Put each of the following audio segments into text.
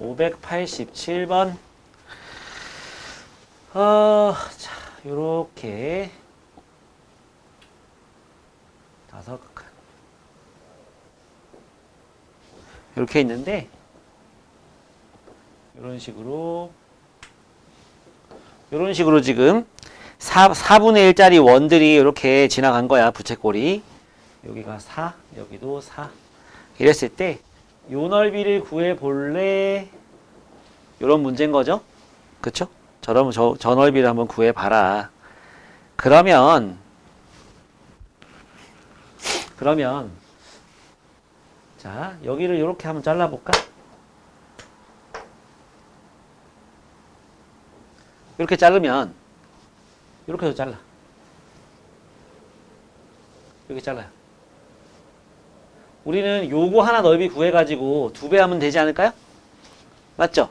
587번. 자, 요렇게 5칸. 이렇게 있는데, 이런 식으로 지금 4분의 1짜리 원들이 이렇게 지나간 거야, 부채꼴이. 여기가 4, 여기도 4. 이랬을 때, 요 넓이를 구해볼래? 요런 문제인 거죠? 그쵸? 저 넓이를 한번 구해봐라. 그러면, 자, 여기를 이렇게 한번 잘라볼까? 이렇게 자르면, 이렇게 해서 잘라. 이렇게 잘라요. 우리는 요거 하나 넓이 구해가지고 2배 하면 되지 않을까요? 맞죠?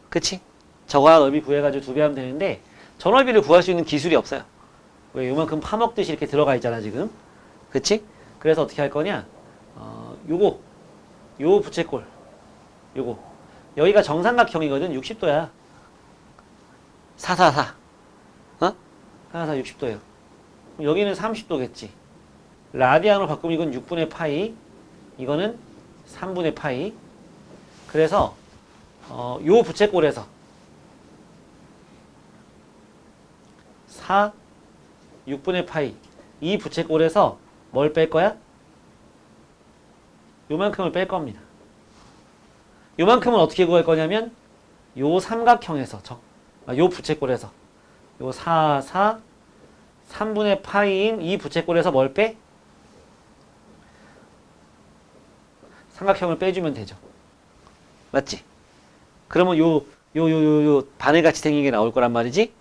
그치? 저거 하나 넓이 구해가지고 2배 하면 되는데, 저 넓이를 구할 수 있는 기술이 없어요. 왜 요만큼 파먹듯이 이렇게 들어가 있잖아, 지금. 그치? 그래서 어떻게 할 거냐? 요 부채꼴. 요거. 여기가 정삼각형이거든. 60도야. 444. 어? 444 60도예요. 여기는 30도겠지. 라디안으로 바꾸면 이건 6분의 파이. 이거는 3분의 파이. 그래서 요 부채꼴에서 4, 6분의 파이. 이 부채꼴에서 뭘 뺄 거야? 요만큼을 뺄 겁니다. 요만큼은 어떻게 구할 거냐면 요 삼각형에서 요 부채꼴에서 요 4, 4, 3분의 파이인 이 부채꼴에서 뭘 빼? 삼각형을 빼주면 되죠. 맞지? 그러면 요 바늘같이 생긴 게 나올 거란 말이지?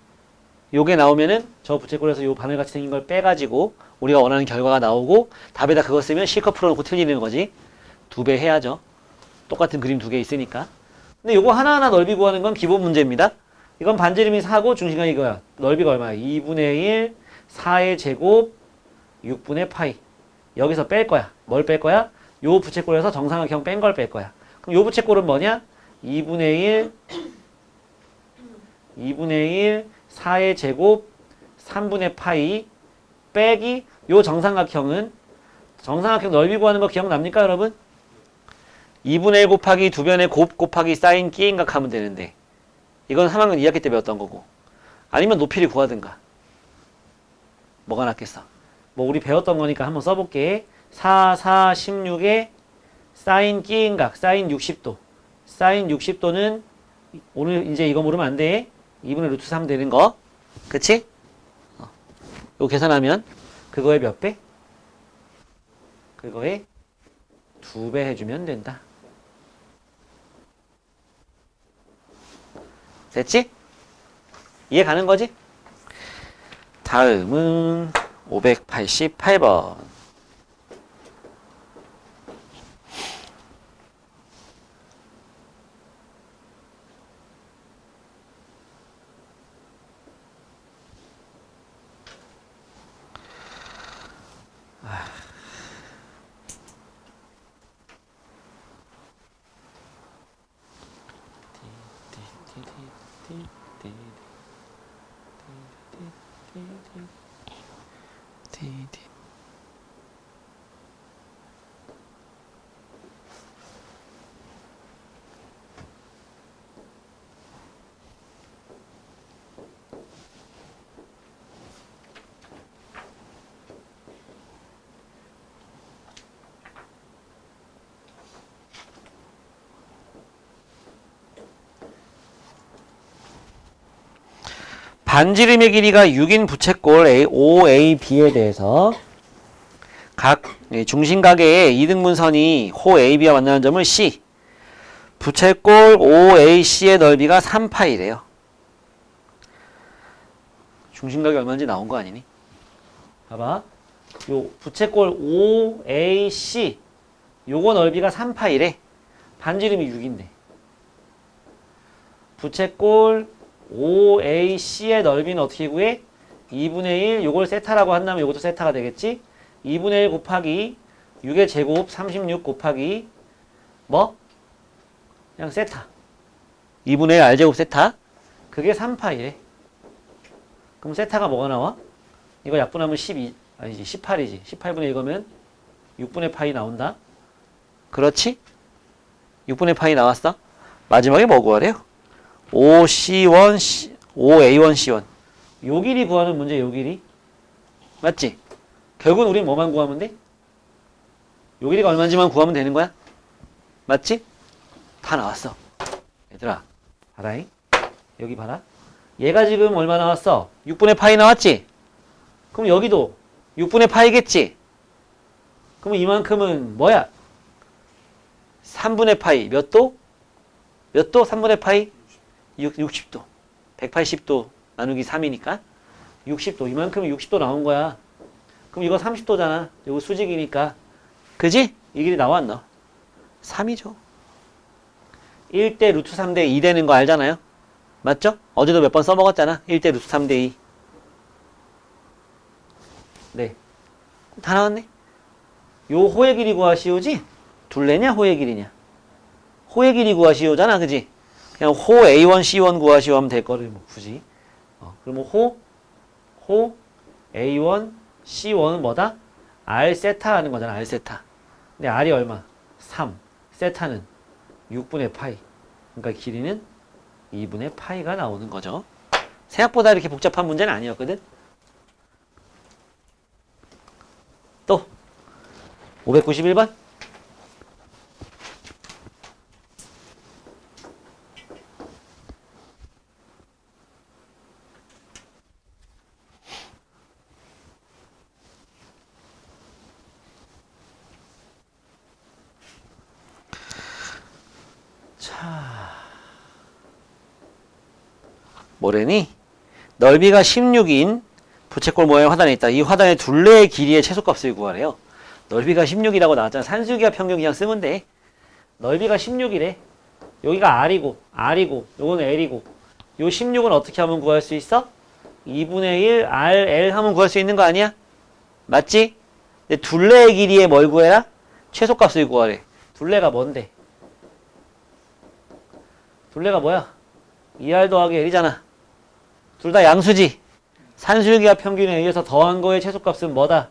요게 나오면은 저 부채꼴에서 요 바늘같이 생긴 걸 빼가지고 우리가 원하는 결과가 나오고 답에다 그거 쓰면 실컷 풀어놓고 틀리는 거지. 2배 해야죠. 똑같은 그림 2개 있으니까. 근데 요거 하나하나 넓이 구하는 건 기본 문제입니다. 이건 반지름이 4고 중심각이 이거야. 넓이가 얼마야? 2분의 1, 4의 제곱, 6분의 파이. 여기서 뺄 거야. 뭘 뺄 거야? 요 부채꼴에서 정삼각형 뺀 걸 뺄 거야. 그럼 요 부채꼴은 뭐냐? 2분의 1, 4의 제곱, 3분의 파이, 빼기 요 정삼각형 넓이 구하는 거 기억납니까, 여러분? 2분의 1 곱하기 두 변의 곱 곱하기 사인 끼인각 하면 되는데 이건 3학년 2학기 때 배웠던 거고 아니면 높이를 구하든가 뭐가 낫겠어? 뭐 우리 배웠던 거니까 한번 써볼게. 4, 4, 16에 사인 끼인각 사인 60도 사인 60도는 오늘 이제 이거 모르면 안 돼. 2분의 루트 3 되는 거 그치? 이거 계산하면 그거에 몇 배? 그거에 2배 해주면 된다. 됐지? 이해 가는 거지? 다음은 588번. 반지름의 길이가 6인 부채꼴 OAB에 대해서 각 중심각의 이등분선이 호 AB와 만나는 점을 C, 부채꼴 OAC의 넓이가 3파이래요. 중심각이 얼마인지 나온 거 아니니? 봐봐. 요 부채꼴 OAC 요거 넓이가 3파이래. 반지름이 6인데. 부채꼴 OAC의 넓이는 어떻게 구해? 2분의 1 요걸 세타라고 한다면 요것도 세타가 되겠지? 2분의 1 곱하기 6의 제곱 36 곱하기 뭐? 그냥 세타. 2분의 1 r제곱 세타. 그게 3파이래. 그럼 세타가 뭐가 나와? 이거 약분하면 12, 아니지 18이지. 18분의 1이면 6분의 파이 나온다. 그렇지? 6분의 파이 나왔어? 마지막에 뭐 구하래요? 5C1, 5A1C1. 요 길이 구하는 문제, 요 길이. 맞지? 결국은 우린 뭐만 구하면 돼? 요 길이가 얼마인지만 구하면 되는 거야? 맞지? 다 나왔어. 얘들아, 봐라잉. 여기 봐라. 얘가 지금 얼마 나왔어? 6분의 파이 나왔지? 그럼 여기도 6분의 파이겠지? 그럼 이만큼은 뭐야? 3분의 파이. 몇 도? 몇 도? 3분의 파이? 60도. 180도 나누기 3이니까 60도. 이만큼이 60도 나온 거야. 그럼 이거 30도잖아. 이거 수직이니까. 그지? 이 길이 나와 안 나와? 3이죠. 1대 루트 3대 2 되는 거 알잖아요? 맞죠? 어제도 몇 번 써먹었잖아. 1대 루트 3대 2. 네. 다 나왔네. 요 호의 길이 구하시오지? 둘레냐 호의 길이냐? 호의 길이 구하시오잖아. 그지? 그냥 호 A1, C1 구하시오 하면 될 거를 뭐 굳이. 그러면 호 A1, C1은 뭐다? R 세타 하는 거잖아. R 세타. 근데 R이 얼마? 3. 세타는 6분의 파이. 그러니까 길이는 2분의 파이가 나오는 거죠. 생각보다 이렇게 복잡한 문제는 아니었거든. 또 591번. 뭐래니? 넓이가 16인 부채꼴 모양의 화단에 있다. 이 화단의 둘레의 길이의 최소값을 구하래요. 넓이가 16이라고 나왔잖아. 산술기와 평균 그냥 쓰면 돼. 넓이가 16이래. 여기가 R이고, 요건 L이고. 요 16은 어떻게 하면 구할 수 있어? 2분의 1 RL 하면 구할 수 있는 거 아니야? 맞지? 근데 둘레의 길이의 뭘 구해라? 최소값을 구하래. 둘레가 뭔데? 둘레가 뭐야? 2R 더하기 L이잖아. 둘 다 양수지. 산술기와 평균에 의해서 더한 거의 최소값은 뭐다?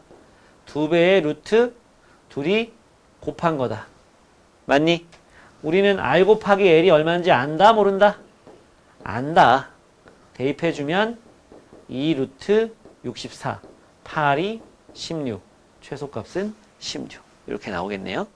2배의 루트 둘이 곱한 거다. 맞니? 우리는 R 곱하기 L이 얼마인지 안다 모른다? 안다. 대입해주면 2 루트 64 8이 16 최소값은 16 이렇게 나오겠네요.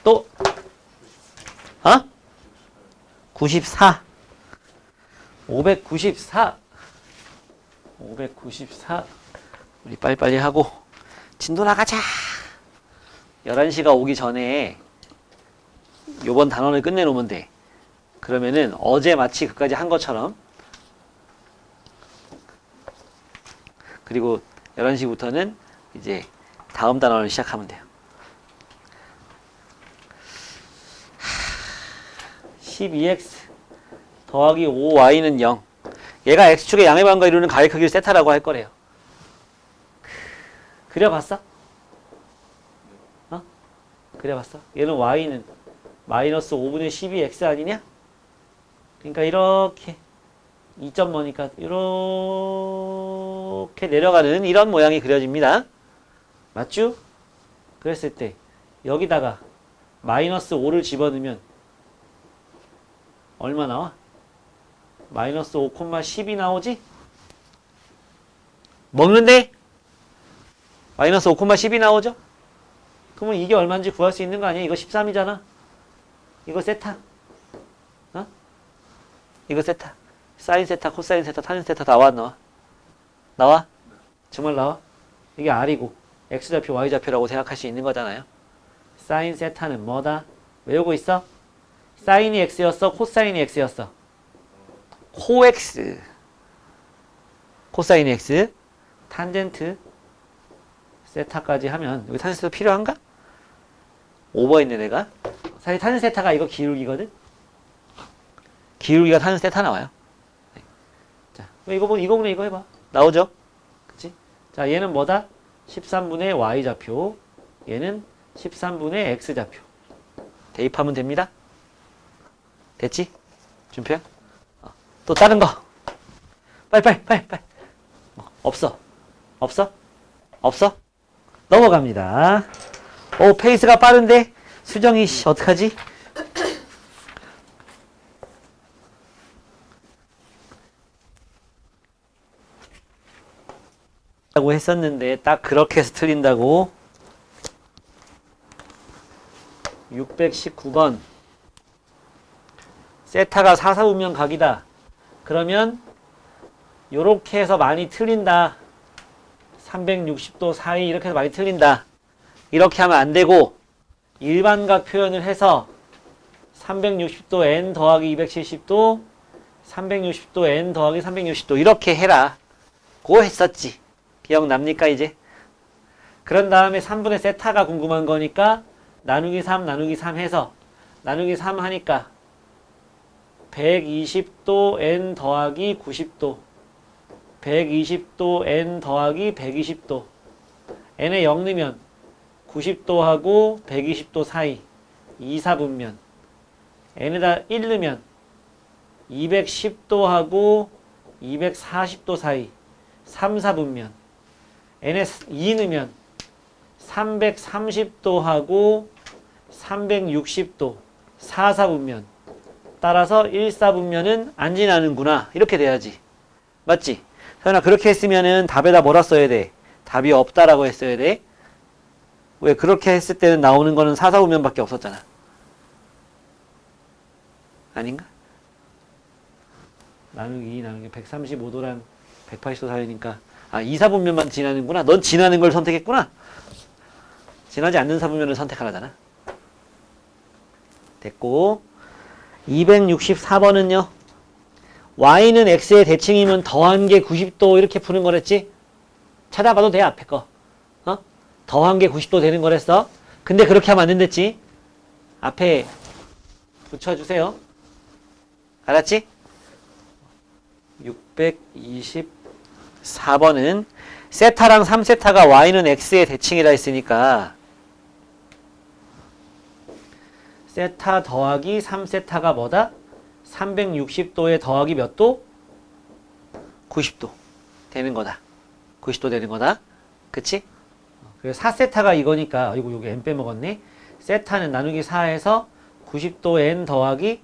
또 94 594 우리 빨리빨리 하고 진도 나가자. 11시가 오기 전에 요번 단원을 끝내놓으면 돼. 그러면은 어제 마치 그까지 한 것처럼 그리고 11시부터는 이제 다음 단원을 시작하면 돼요. 12x 더하기 5y는 0. 얘가 x축의 양의 반과 이루는 가의 크기를 세타라고 할 거래요. 그려봤어? 그려봤어? 얘는 y는 마이너스 5분의 12x 아니냐? 그러니까 이렇게 2점 뭐니까 이렇게 내려가는 이런 모양이 그려집니다. 맞죠? 그랬을 때 여기다가 마이너스 5를 집어넣으면 얼마 나와? 마이너스 5,10이 나오지? 먹는데? 마이너스 5,10이 나오죠? 그러면 이게 얼마인지 구할 수 있는 거 아니야? 이거 13이잖아. 이거 세타. 이거 세타. 사인 세타, 코사인 세타, 탄 세타 나와 안 나와? 나와? 정말 나와? 이게 R이고 X좌표, Y좌표라고 생각할 수 있는 거잖아요. 사인 세타는 뭐다? 외우고 있어? 사인이 X였어? 코사인이 X였어? 코X. 코사인이 X. 탄젠트 세타까지 하면 여기 탄센 세타 필요한가? 오버했네 내가. 사실 탄센 세타가 이거 기울기거든. 기울기가 탄센 세타 나와요. 네. 자, 이거 보면 이거 해봐. 나오죠? 그치? 자, 얘는 뭐다? 13분의 y좌표. 얘는 13분의 x좌표. 대입하면 됩니다. 됐지? 준표야? 또 다른 거. 빨리. 없어. 넘어갑니다. 오, 페이스가 빠른데? 수정이, 어떡하지? 라고 했었는데, 딱 그렇게 해서 틀린다고. 619번. 세타가 4사분면 각이다. 그러면 요렇게 해서 많이 틀린다. 360도 사이 이렇게 해서 많이 틀린다. 이렇게 하면 안 되고 일반각 표현을 해서 360도 n 더하기 270도 360도 n 더하기 360도 이렇게 해라. 고 했었지. 기억납니까 이제? 그런 다음에 3분의 세타가 궁금한 거니까 나누기 3 해서 나누기 3 하니까 120도 n 더하기 90도 120도 n 더하기 120도 n에 0 넣으면 90도하고 120도 사이 2사분면 n에다 1 넣으면 210도하고 240도 사이 3사분면 n에 2 넣으면 330도하고 360도 4사분면 따라서 1사분면은 안 지나는구나. 이렇게 돼야지. 맞지? 서연아 그렇게 했으면은 답에다 뭐라 써야 돼? 답이 없다라고 했어야 돼. 왜 그렇게 했을 때는 나오는 거는 4사분면밖에 없었잖아. 아닌가? 나누기 135도랑 180도 사이니까 2사분면만 지나는구나. 넌 지나는 걸 선택했구나. 지나지 않는 사분면을 선택하라잖아. 됐고 264번은요. y는 x의 대칭이면 더한 게 90도 이렇게 푸는 거랬지? 찾아봐도 돼 앞에 거. 더한 게 90도 되는 거랬어. 근데 그렇게 하면 안 된댔지? 앞에 붙여주세요. 알았지? 624번은 세타랑 3세타가 y는 x의 대칭이라 했으니까 세타 더하기 3세타가 뭐다? 360도에 더하기 몇 도? 90도 되는 거다. 90도 되는 거다. 그치? 그래서 4세타가 이거니까 이거 여기 n 빼먹었네. 세타는 나누기 4에서 90도 n 더하기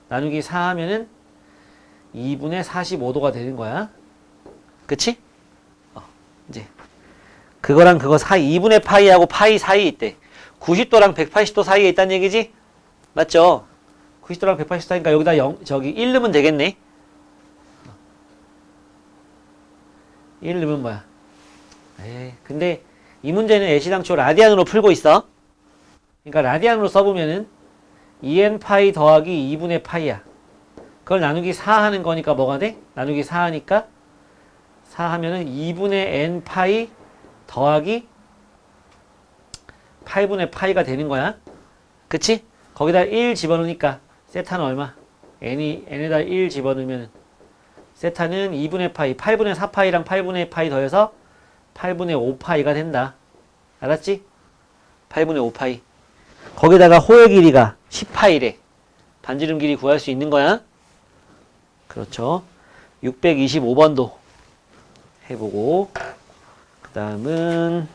나누기 4 하면은 2분의 45도가 되는 거야. 그치? 이제 그거랑 그거 사이 2분의 파이하고 파이 사이에 있대. 90도랑 180도 사이에 있다는 얘기지? 맞죠? 90도랑 180도 사이니까 여기다 1 넣으면 되겠네. 1 넣으면 뭐야? 근데 이 문제는 애시당초 라디안으로 풀고 있어. 그러니까 라디안으로 써보면은 2n 파이 더하기 2분의 파이야. 그걸 나누기 4 하는 거니까 뭐가 돼? 나누기 4 하니까 4 하면은 2분의 n 파이 더하기 8분의 파이가 되는 거야. 그치? 거기다 1 집어넣으니까 세타는 얼마? n에다 1 집어넣으면 세타는 2분의 파이, 8분의 4파이랑 8분의 파이 더해서 8분의 5파이가 된다. 알았지? 8분의 5파이. 거기다가 호의 길이가 10파이래. 반지름 길이 구할 수 있는 거야. 그렇죠. 625번도 해보고 그 다음은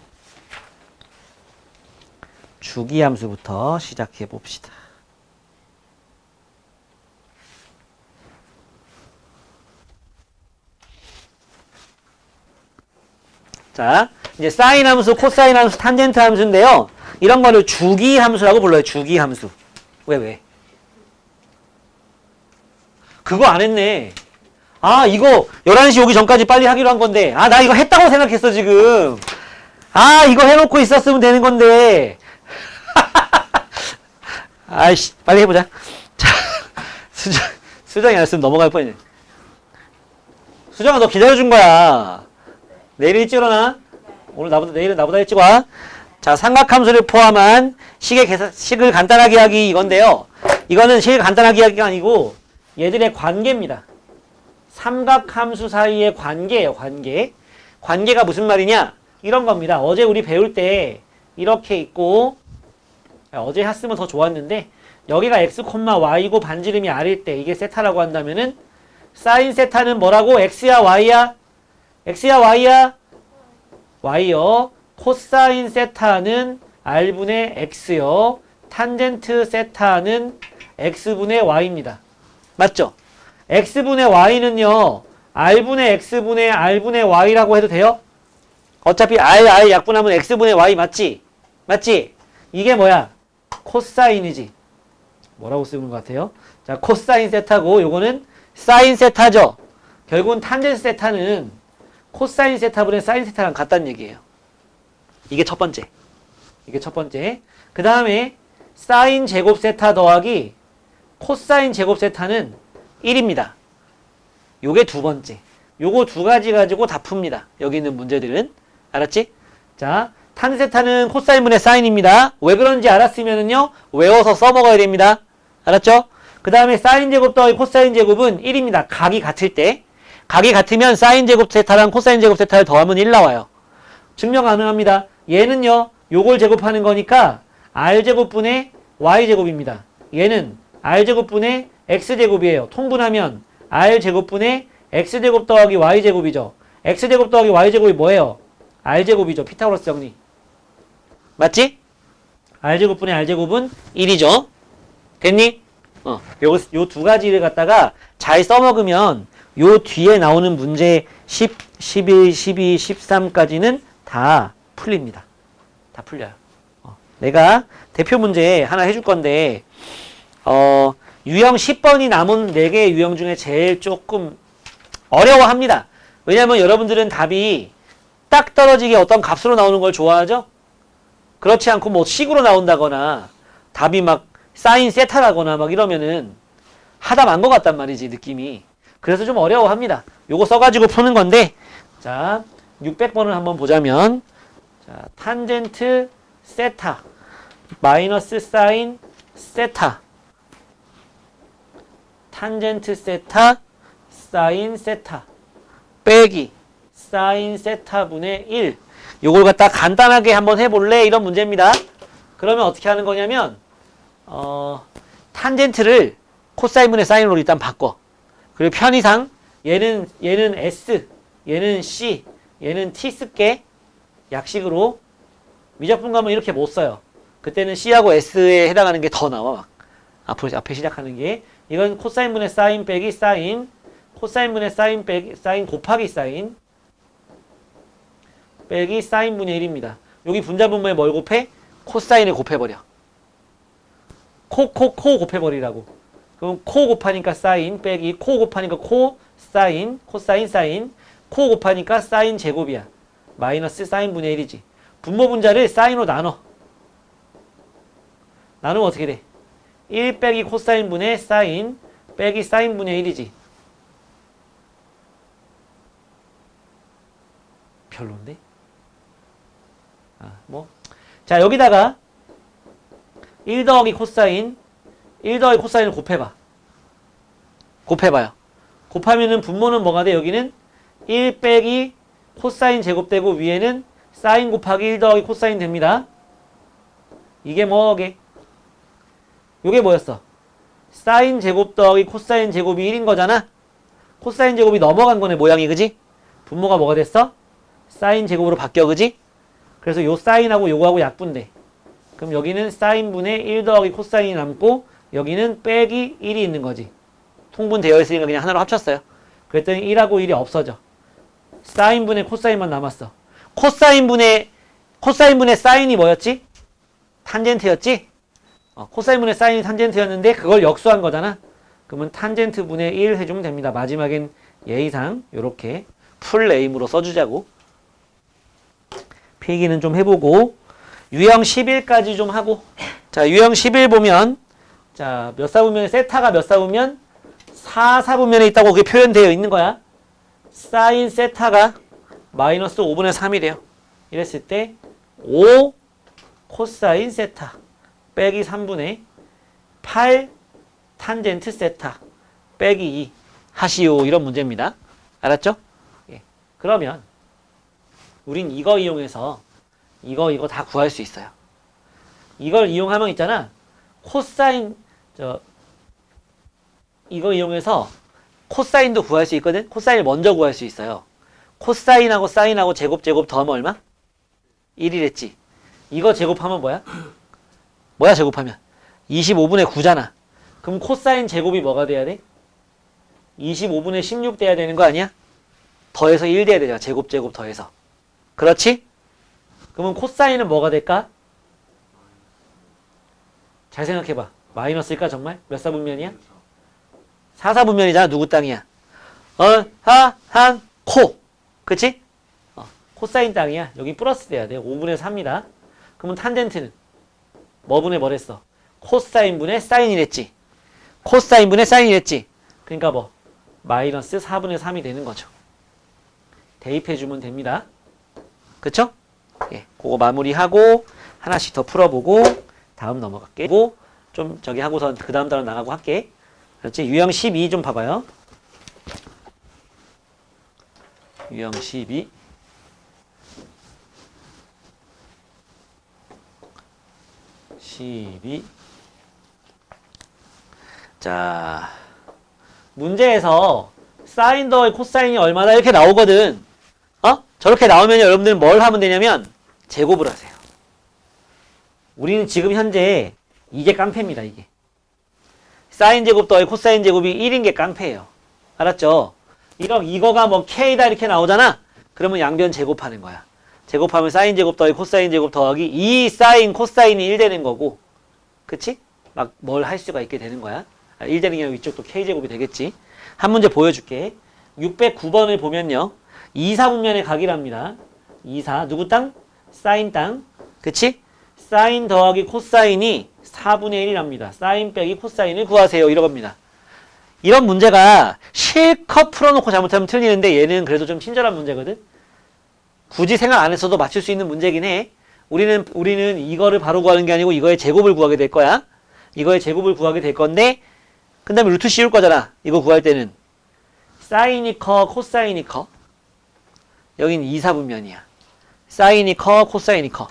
주기함수부터 시작해 봅시다. 자, 이제 사인 함수, 코사인 함수, 탄젠트 함수인데요. 이런 거를 주기함수라고 불러요. 주기함수. 왜? 그거 안 했네. 이거 11시 오기 전까지 빨리 하기로 한 건데. 나 이거 했다고 생각했어, 지금. 이거 해놓고 있었으면 되는 건데. 아이씨, 빨리 해보자. 자, 수정이 안 했으면 넘어갈 뻔했네. 수정아, 너 기다려준 거야. 내일 일찍 일어나? 내일은 나보다 일찍 와. 자, 삼각함수를 포함한 식을 간단하게 하기 이건데요. 이거는 식을 간단하게 하기가 아니고 얘들의 관계입니다. 삼각함수 사이의 관계예요, 관계. 관계가 무슨 말이냐? 이런 겁니다. 어제 우리 배울 때 이렇게 있고, 어제 했으면 더 좋았는데, 여기가 x, y고 반지름이 r일 때 이게 세타라고 한다면은, 사인 세타는 뭐라고? x야, y야? x야, y야? y요. 코사인 세타는 r분의 x요. 탄젠트 세타는 x분의 y입니다. 맞죠? x분의 y는요, r분의 x분의 r분의 y라고 해도 돼요? 어차피 r 약분하면 x분의 y 맞지? 맞지? 이게 뭐야? 코사인이지. 뭐라고 쓰는 것 같아요? 자, 코사인 세타고 요거는 사인 세타죠. 결국은 탄젠트 세타는 코사인 세타분의 사인 세타랑 같다는 얘기예요. 이게 첫 번째. 이게 첫 번째. 그 다음에 사인 제곱 세타 더하기 코사인 제곱 세타는 1입니다. 요게 두 번째. 요거 두 가지 가지고 다 풉니다. 여기 있는 문제들은. 알았지? 자, 탄 세타는 코사인분의 사인입니다. 왜 그런지 알았으면은요, 외워서 써먹어야 됩니다. 알았죠? 그 다음에 사인 제곱 더하기 코사인 제곱은 1입니다. 각이 같을 때. 각이 같으면 사인 제곱 세타랑 코사인 제곱 세타를 더하면 1 나와요. 증명 가능합니다. 얘는요, 요걸 제곱하는 거니까 r제곱분의 y제곱입니다. 얘는 r제곱분의 x제곱이에요. 통분하면 r제곱분의 x제곱 더하기 y제곱이죠. x제곱 더하기 y제곱이 뭐예요? r제곱이죠. 피타고라스 정리. 맞지? r제곱분의 r제곱은 1이죠. 됐니? 요 두 가지를 갖다가 잘 써먹으면 요 뒤에 나오는 문제 10, 11, 12, 13까지는 다 풀립니다. 다 풀려요. 내가 대표 문제 하나 해줄 건데, 유형 10번이 남은 4개의 유형 중에 제일 조금 어려워합니다. 왜냐면 여러분들은 답이 딱 떨어지게 어떤 값으로 나오는 걸 좋아하죠? 그렇지 않고 뭐 식으로 나온다거나 답이 막 사인 세타라거나 막 이러면은 하다 만 것 같단 말이지, 느낌이. 그래서 좀 어려워합니다. 요거 써가지고 푸는 건데, 자, 600번을 한번 보자면, 자, 탄젠트 세타 마이너스 사인 세타, 탄젠트 세타 사인 세타 빼기 사인 세타분의 1. 요걸 갖다 간단하게 한번 해볼래? 이런 문제입니다. 그러면 어떻게 하는 거냐면, 탄젠트를 코사인분의 사인으로 일단 바꿔. 그리고 편의상 얘는 S, 얘는 C, 얘는 T 쓸게. 약식으로. 미적분 가면 이렇게 못 써요. 그때는 C하고 S에 해당하는 게 더 나와. 앞에 시작하는 게. 이건 코사인분의 사인 빼기 사인, 코사인분의 사인 빼기 사인 곱하기 사인 빼기 사인분의 1입니다. 여기 분자분모에 뭘 곱해? 코사인을 곱해버려. 코 곱해버리라고. 그럼 코 곱하니까 사인 빼기 코 곱하니까 코 사인, 코사인 사인, 코 곱하니까 사인 제곱이야. 마이너스 사인분의 1이지. 분모 분자를 사인으로 나눠. 나누면 어떻게 돼? 1 빼기 코사인분의 사인 빼기 사인분의 1이지. 별론데? 자, 여기다가 1 더하기 코사인, 1 더하기 코사인을 곱해봐. 곱해봐요. 곱하면은 분모는 뭐가 돼? 여기는 1 빼기 코사인 제곱되고 위에는 사인 곱하기 1 더하기 코사인 됩니다. 이게 뭐게? 요게 뭐였어? 사인 제곱 더하기 코사인 제곱이 1인 거잖아? 코사인 제곱이 넘어간 거네, 모양이, 그지? 분모가 뭐가 됐어? 사인 제곱으로 바뀌어, 그지? 그래서 요 사인하고 요거하고 약분돼. 그럼 여기는 사인분의 1 더하기 코사인이 남고 여기는 빼기 1이 있는 거지. 통분되어 있으니까 그냥 하나로 합쳤어요. 그랬더니 1하고 1이 없어져. 사인분의 코사인만 남았어. 코사인분의 사인이 뭐였지? 탄젠트였지? 코사인분의 사인이 탄젠트였는데 그걸 역수한 거잖아. 그러면 탄젠트분의 1 해주면 됩니다. 마지막엔 예의상 요렇게 풀네임으로 써주자고. 필기는 좀 해보고 유형 11까지 좀 하고. 자, 유형 11 보면, 자, 몇 사분면에 세타가 몇 사분면? 4사분면에 있다고 그게 표현되어 있는 거야. 사인 세타가 마이너스 5분의 3이래요. 이랬을 때 5 코사인 세타 빼기 3분의 8 탄젠트 세타 빼기 2 하시오. 이런 문제입니다. 알았죠? 예. 그러면 우린 이거 이용해서 이거 다 구할 수 있어요. 이걸 이용하면 있잖아. 코사인 이거 이용해서 코사인도 구할 수 있거든. 코사인을 먼저 구할 수 있어요. 코사인하고 사인하고 제곱 더하면 얼마? 1이랬지. 이거 제곱하면 뭐야? 뭐야 제곱하면? 25분의 9잖아. 그럼 코사인 제곱이 뭐가 돼야 돼? 25분의 16 돼야 되는 거 아니야? 더해서 1 돼야 되잖아. 제곱 더해서. 그렇지? 그러면 코사인은 뭐가 될까? 잘 생각해봐. 마이너스일까 정말? 몇 사분면이야? 4사분면이잖아. 누구 땅이야? 코. 그치? 코사인 땅이야. 여기 플러스 돼야 돼. 5분의 4입니다. 그러면 탄젠트는 뭐분의 뭐랬어? 코사인분의 사인이랬지. 코사인분의 사인이랬지. 그러니까 뭐 마이너스 4분의 3이 되는 거죠. 대입해주면 됩니다. 그쵸? 예, 그거 마무리하고 하나씩 더 풀어보고 다음 넘어갈게. 좀 저기 하고선 그 다음 단원 나가고 할게. 그렇지? 유형 12 좀 봐봐요. 유형 12. 자, 문제에서 사인 더하기 코사인이 얼마나 이렇게 나오거든. 저렇게 나오면 여러분들은 뭘 하면 되냐면 제곱을 하세요. 우리는 지금 현재 이게 깡패입니다. 이게 사인 제곱 더하기 코사인 제곱이 1인 게 깡패예요. 알았죠? 이거가 뭐 K다 이렇게 나오잖아. 그러면 양변 제곱하는 거야. 제곱하면 사인 제곱 더하기 코사인 제곱 더하기 2 사인 코사인이 1 되는 거고, 그치? 막 뭘 할 수가 있게 되는 거야. 1 되는 게 아니라 이쪽도 K제곱이 되겠지. 한 문제 보여줄게. 609번을 보면요. 2사분면의 각이랍니다. 2사 누구 땅? 사인 땅. 그치? 사인 더하기 코사인이 4분의 1이랍니다. 사인 빼기 코사인을 구하세요. 이런 겁니다. 이런 문제가 실컷 풀어놓고 잘못하면 틀리는데 얘는 그래도 좀 친절한 문제거든. 굳이 생각 안 했어도 맞출 수 있는 문제긴 해. 우리는 이거를 바로 구하는 게 아니고 이거의 제곱을 구하게 될 거야. 이거의 제곱을 구하게 될 건데 그 다음에 루트 씌울 거잖아. 이거 구할 때는 사인이 커 코사인이 커? 여긴 2사분면이야. 사인이 커 코사인이 커?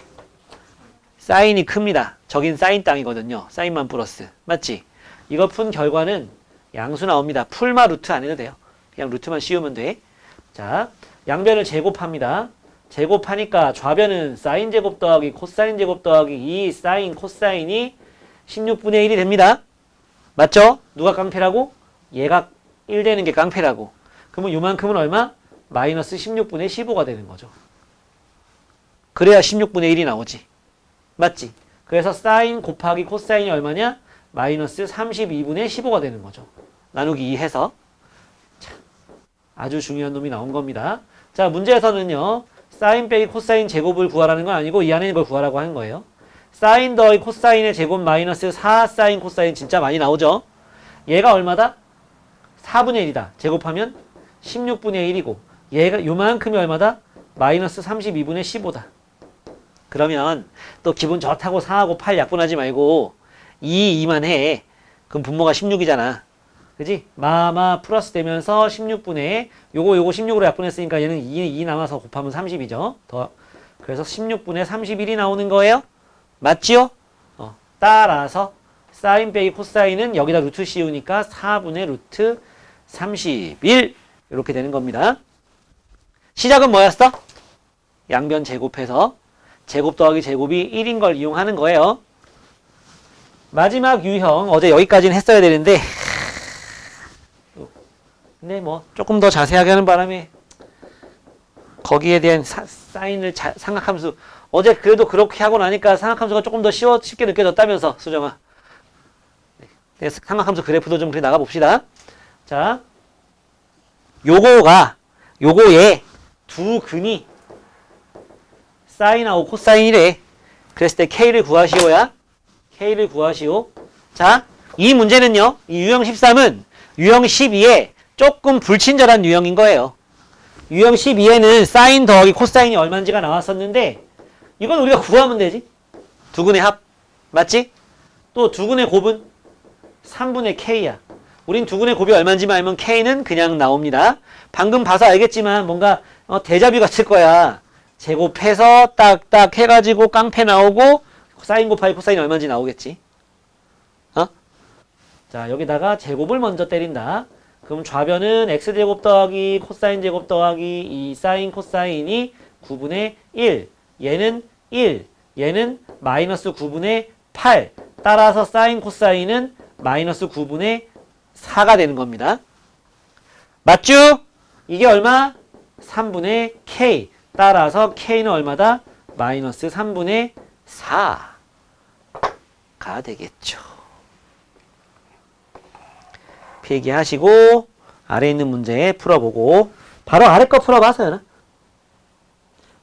사인이 큽니다. 저긴 사인 땅이거든요. 사인만 플러스. 맞지? 이거 푼 결과는 양수 나옵니다. 풀마 루트 안 해도 돼요. 그냥 루트만 씌우면 돼. 자, 양변을 제곱합니다. 제곱하니까 좌변은 사인 제곱 더하기 코사인 제곱 더하기 2 사인 코사인이 16분의 1이 됩니다. 맞죠? 누가 깡패라고? 얘가 1 되는 게 깡패라고. 그러면 요만큼은 얼마? 마이너스 16분의 15가 되는 거죠. 그래야 16분의 1이 나오지. 맞지? 그래서 사인 곱하기 코사인이 얼마냐? 마이너스 32분의 15가 되는 거죠. 나누기 2 해서. 자, 아주 중요한 놈이 나온 겁니다. 자, 문제에서는요. 사인 빼기 코사인 제곱을 구하라는 건 아니고 이 안에 있는 걸 구하라고 하는 거예요. 사인 더하기 코사인의 제곱 마이너스 4 사인 코사인 진짜 많이 나오죠. 얘가 얼마다? 4분의 1이다. 제곱하면 16분의 1이고 얘가 요만큼이 얼마다? 마이너스 32분의 15다. 그러면 또 기분 좋다고 4하고 8 약분하지 말고 2만 해. 그럼 분모가 16이잖아. 그지? 마마 플러스 되면서 16분의 요거 16으로 약분했으니까 얘는 2 남아서 곱하면 30이죠. 그래서 16분의 31이 나오는 거예요. 맞지요? 따라서 사인 빼기 코사인은 여기다 루트 씌우니까 4분의 루트 31 이렇게 되는 겁니다. 시작은 뭐였어? 양변 제곱해서 제곱 더하기 제곱이 1인 걸 이용하는 거예요. 마지막 유형 어제 여기까지는 했어야 되는데 근데 뭐 조금 더 자세하게 하는 바람에 거기에 대한 사인을 삼각함수 어제 그래도 그렇게 하고 나니까 삼각함수가 조금 더 쉽게 느껴졌다면서 수정아. 네, 삼각함수 그래프도 좀 그래 나가 봅시다. 자, 요거의 두 근이 사인하고 코사인이래. 그랬을 때 K를 구하시오야. K를 구하시오. 자, 이 문제는요. 이 유형 13은 유형 12에 조금 불친절한 유형인 거예요. 유형 12에는 사인 더하기 코사인이 얼마인지가 나왔었는데 이건 우리가 구하면 되지. 두근의 합. 맞지? 또 두근의 곱은 3분의 K야. 우린 두근의 곱이 얼마인지만 알면 K는 그냥 나옵니다. 방금 봐서 알겠지만 뭔가 대자뷰 같을 거야. 제곱해서 딱딱 해가지고 깡패 나오고 사인 곱하기 코사인이 얼마인지 나오겠지. 자, 여기다가 제곱을 먼저 때린다. 그럼 좌변은 x제곱 더하기 코사인 제곱 더하기 이 사인 코사인이 9분의 1. 얘는 1. 얘는 마이너스 9분의 8. 따라서 사인 코사인은 마이너스 9분의 4가 되는 겁니다. 맞죠? 이게 얼마? 3분의 k. 따라서 k는 얼마다? 마이너스 3분의 4가 되겠죠. 필기하시고 아래 있는 문제 풀어보고 바로 아래 거 풀어봐서요.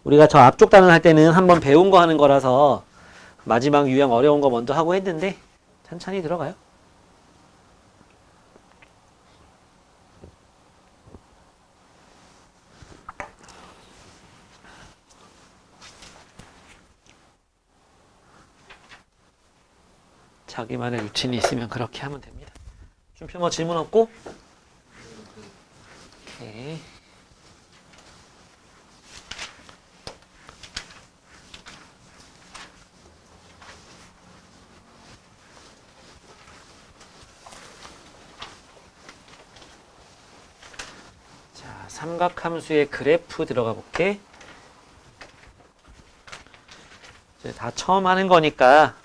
우리가 저 앞쪽 단원 할 때는 한번 배운 거 하는 거라서 마지막 유형 어려운 거 먼저 하고 했는데 천천히 들어가요. 자기만의 루틴이 있으면 그렇게 하면 됩니다. 준표 뭐 질문 없고? 오케이. 자, 삼각함수의 그래프 들어가 볼게. 이제 다 처음 하는 거니까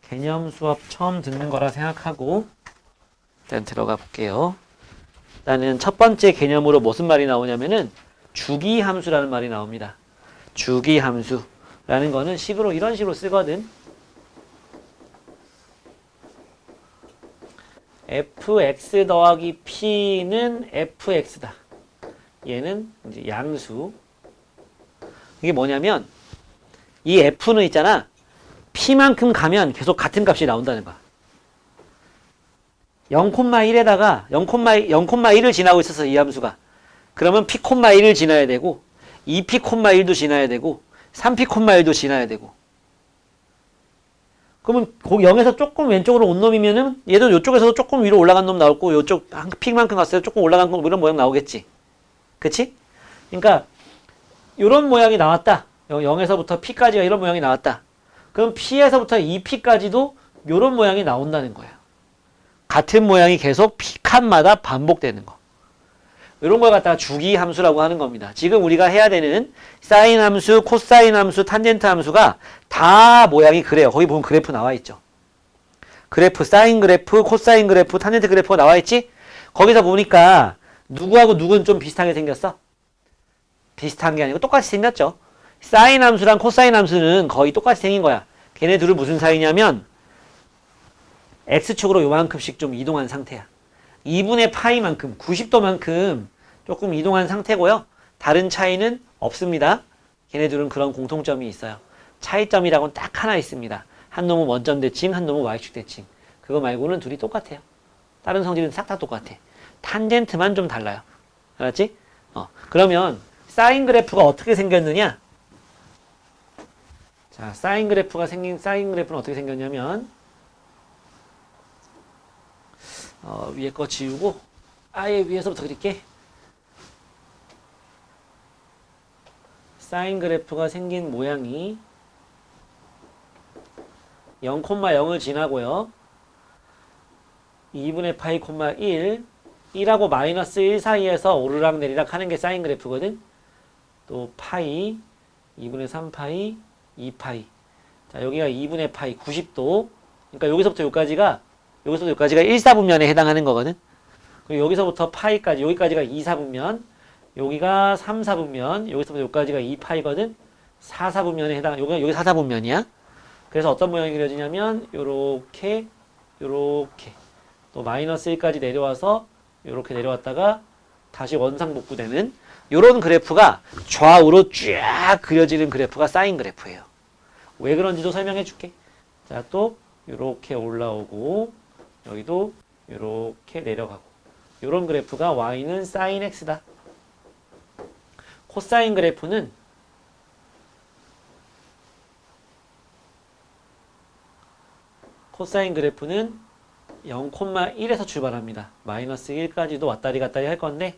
개념 수업 처음 듣는 거라 생각하고 일단 들어가 볼게요. 일단은 첫 번째 개념으로 무슨 말이 나오냐면은 주기함수라는 말이 나옵니다. 주기함수라는 거는 식으로 이런 식으로 쓰거든. fx 더하기 p는 fx다. 얘는 이제 양수. 이게 뭐냐면 이 f는 있잖아. p만큼 가면 계속 같은 값이 나온다는 거야. 0,1에다가 0,1을 지나고 있어서 이 함수가. 그러면 p,1을 지나야 되고 2p,1도 지나야 되고 3p,1도 지나야 되고. 그러면 0에서 조금 왼쪽으로 온 놈이면은 얘도 이쪽에서도 조금 위로 올라간 놈 나올 거고 이쪽 한 p만큼 갔어요. 조금 올라간 거 이런 모양 나오겠지. 그치? 그러니까 이런 모양이 나왔다. 0에서부터 p까지가 이런 모양이 나왔다. 그럼 P에서부터 2P까지도 이런 모양이 나온다는 거예요. 같은 모양이 계속 P칸마다 반복되는 거. 이런 걸 갖다가 주기함수라고 하는 겁니다. 지금 우리가 해야 되는 사인 함수, 코사인 함수, 탄젠트 함수가 다 모양이 그래요. 거기 보면 그래프 나와 있죠. 그래프, 사인 그래프, 코사인 그래프, 탄젠트 그래프가 나와 있지? 거기서 보니까 누구하고 누구는 좀 비슷하게 생겼어? 비슷한 게 아니고 똑같이 생겼죠. 사인 함수랑 코사인 함수는 거의 똑같이 생긴 거야. 걔네 둘은 무슨 사이냐면 x축으로 요만큼씩 좀 이동한 상태야. 2분의 파이만큼 90도만큼 조금 이동한 상태고요. 다른 차이는 없습니다. 걔네 둘은 그런 공통점이 있어요. 차이점이라고는 딱 하나 있습니다. 한 놈은 원점 대칭, 한 놈은 y축 대칭. 그거 말고는 둘이 똑같아요. 다른 성질은 싹 다 똑같아. 탄젠트만 좀 달라요. 알았지? 그러면 사인 그래프가 어떻게 생겼느냐? 자, 사인 그래프는 어떻게 생겼냐면 위에 거 지우고 아예 위에서부터 그릴게. 사인 그래프가 생긴 모양이 0,0을 지나고요. 2분의 파이, 1, 1하고 마이너스 1 사이에서 오르락 내리락 하는 게 사인 그래프거든. 또 파이, 2분의 3파이, 2파이. 자, 여기가 2분의 파이, 90도. 그러니까 여기서부터 여기까지가 1사분면에 해당하는 거거든. 그리고 여기서부터 파이까지, 여기까지가 2사분면, 여기가 3사분면, 여기서부터 여기까지가 2파이거든. 4사분면에 해당, 여기 4사분면이야. 그래서 어떤 모양이 그려지냐면, 요렇게, 요렇게. 또 마이너스 1까지 내려와서, 요렇게 내려왔다가, 다시 원상복구되는 요런 그래프가 좌우로 쫙 그려지는 그래프가 사인 그래프예요. 왜 그런지도 설명해 줄게. 자, 또 요렇게 올라오고 여기도 요렇게 내려가고 이런 그래프가 y는 sin x다. 코사인 그래프는 0,1에서 출발합니다. 마이너스 1까지도 왔다리 갔다리 할 건데,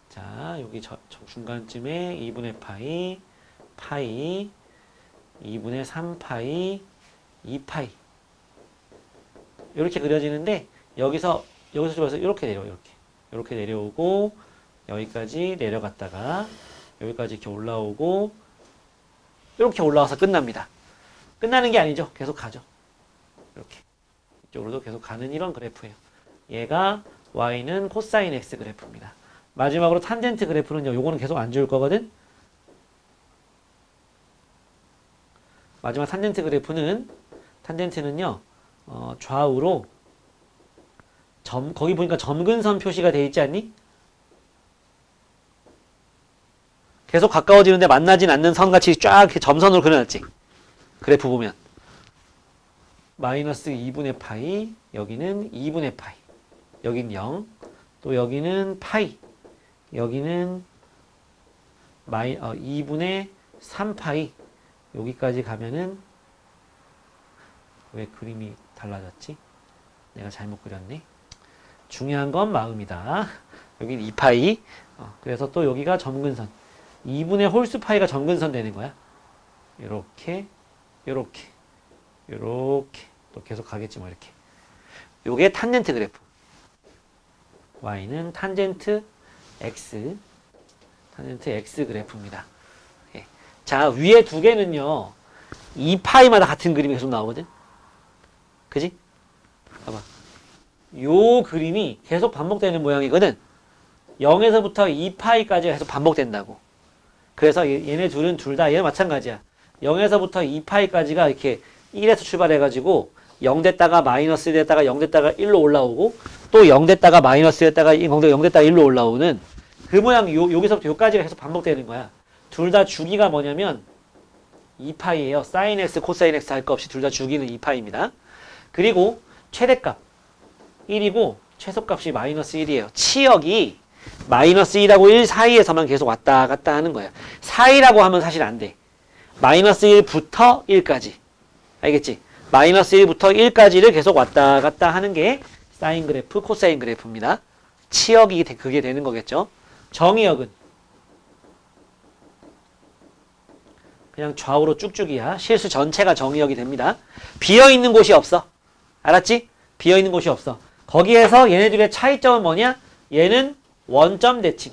자, 여기 중간쯤에 2분의 파이, 2분의 3파이, 2파이. 이렇게 그려지는데, 여기서 출발해서 이렇게 내려요. 이렇게 내려오고, 여기까지 내려갔다가, 여기까지 이렇게 올라오고, 이렇게 올라와서 끝납니다. 끝나는 게 아니죠. 계속 가죠. 이렇게. 이쪽으로도 계속 가는 이런 그래프예요. 얘가 y는 코사인 x 그래프입니다. 마지막으로 탄젠트 그래프는요. 요거는 계속 안 지울 거거든. 마지막 탄젠트 그래프는 탄젠트는요. 좌우로 거기 보니까 점근선 표시가 돼 있지 않니? 계속 가까워지는데 만나진 않는 선같이 쫙 이렇게 점선으로 그려놨지. 그래프 보면 마이너스 2분의 파이, 여기는 2분의 파이, 여긴 0, 또 여기는 파이, 여기는 2분의 3파이, 여기까지 가면은 왜 그림이 달라졌지? 내가 잘못 그렸네. 중요한 건 마음이다. 여긴 2파이, 그래서 또 여기가 점근선. 2분의 홀수 파이가 점근선 되는 거야. 요렇게, 요렇게, 요렇게. 또 계속 가겠지 뭐 이렇게. 요게 탄젠트 그래프. y는 탄젠트 x 그래프입니다. 예. 자, 위에 두 개는요. 2파이마다 같은 그림이 계속 나오거든. 그지? 봐봐. 요 그림이 계속 반복되는 모양이거든. 0에서부터 2파이까지 계속 반복된다고. 그래서 얘네 둘은 둘 다 얘는 마찬가지야. 0에서부터 2파이까지가 이렇게 1에서 출발해가지고 0 됐다가 마이너스 1 됐다가 0 됐다가 1로 올라오고 또 0 됐다가 마이너스 1 됐다가 0 됐다가 1로 올라오는 그 모양 여기서부터 여기까지가 계속 반복되는 거야. 둘 다 주기가 뭐냐면 2파이예요. 사인 x, 코사인 x 할 거 없이 둘 다 주기는 2파이입니다. 그리고 최대값 1이고 최소값이 마이너스 1이에요. 치역이 마이너스 1하고 1 사이에서만 계속 왔다 갔다 하는 거예요. 사이라고 하면 사실 안 돼. 마이너스 1부터 1까지. 알겠지? 마이너스 1부터 1까지를 계속 왔다 갔다 하는 게 사인 그래프, 코사인 그래프입니다. 치역이 그게 되는 거겠죠. 정의역은 그냥 좌우로 쭉쭉이야. 실수 전체가 정의역이 됩니다. 비어있는 곳이 없어. 알았지? 비어있는 곳이 없어. 거기에서 얘네들의 차이점은 뭐냐? 얘는 원점 대칭.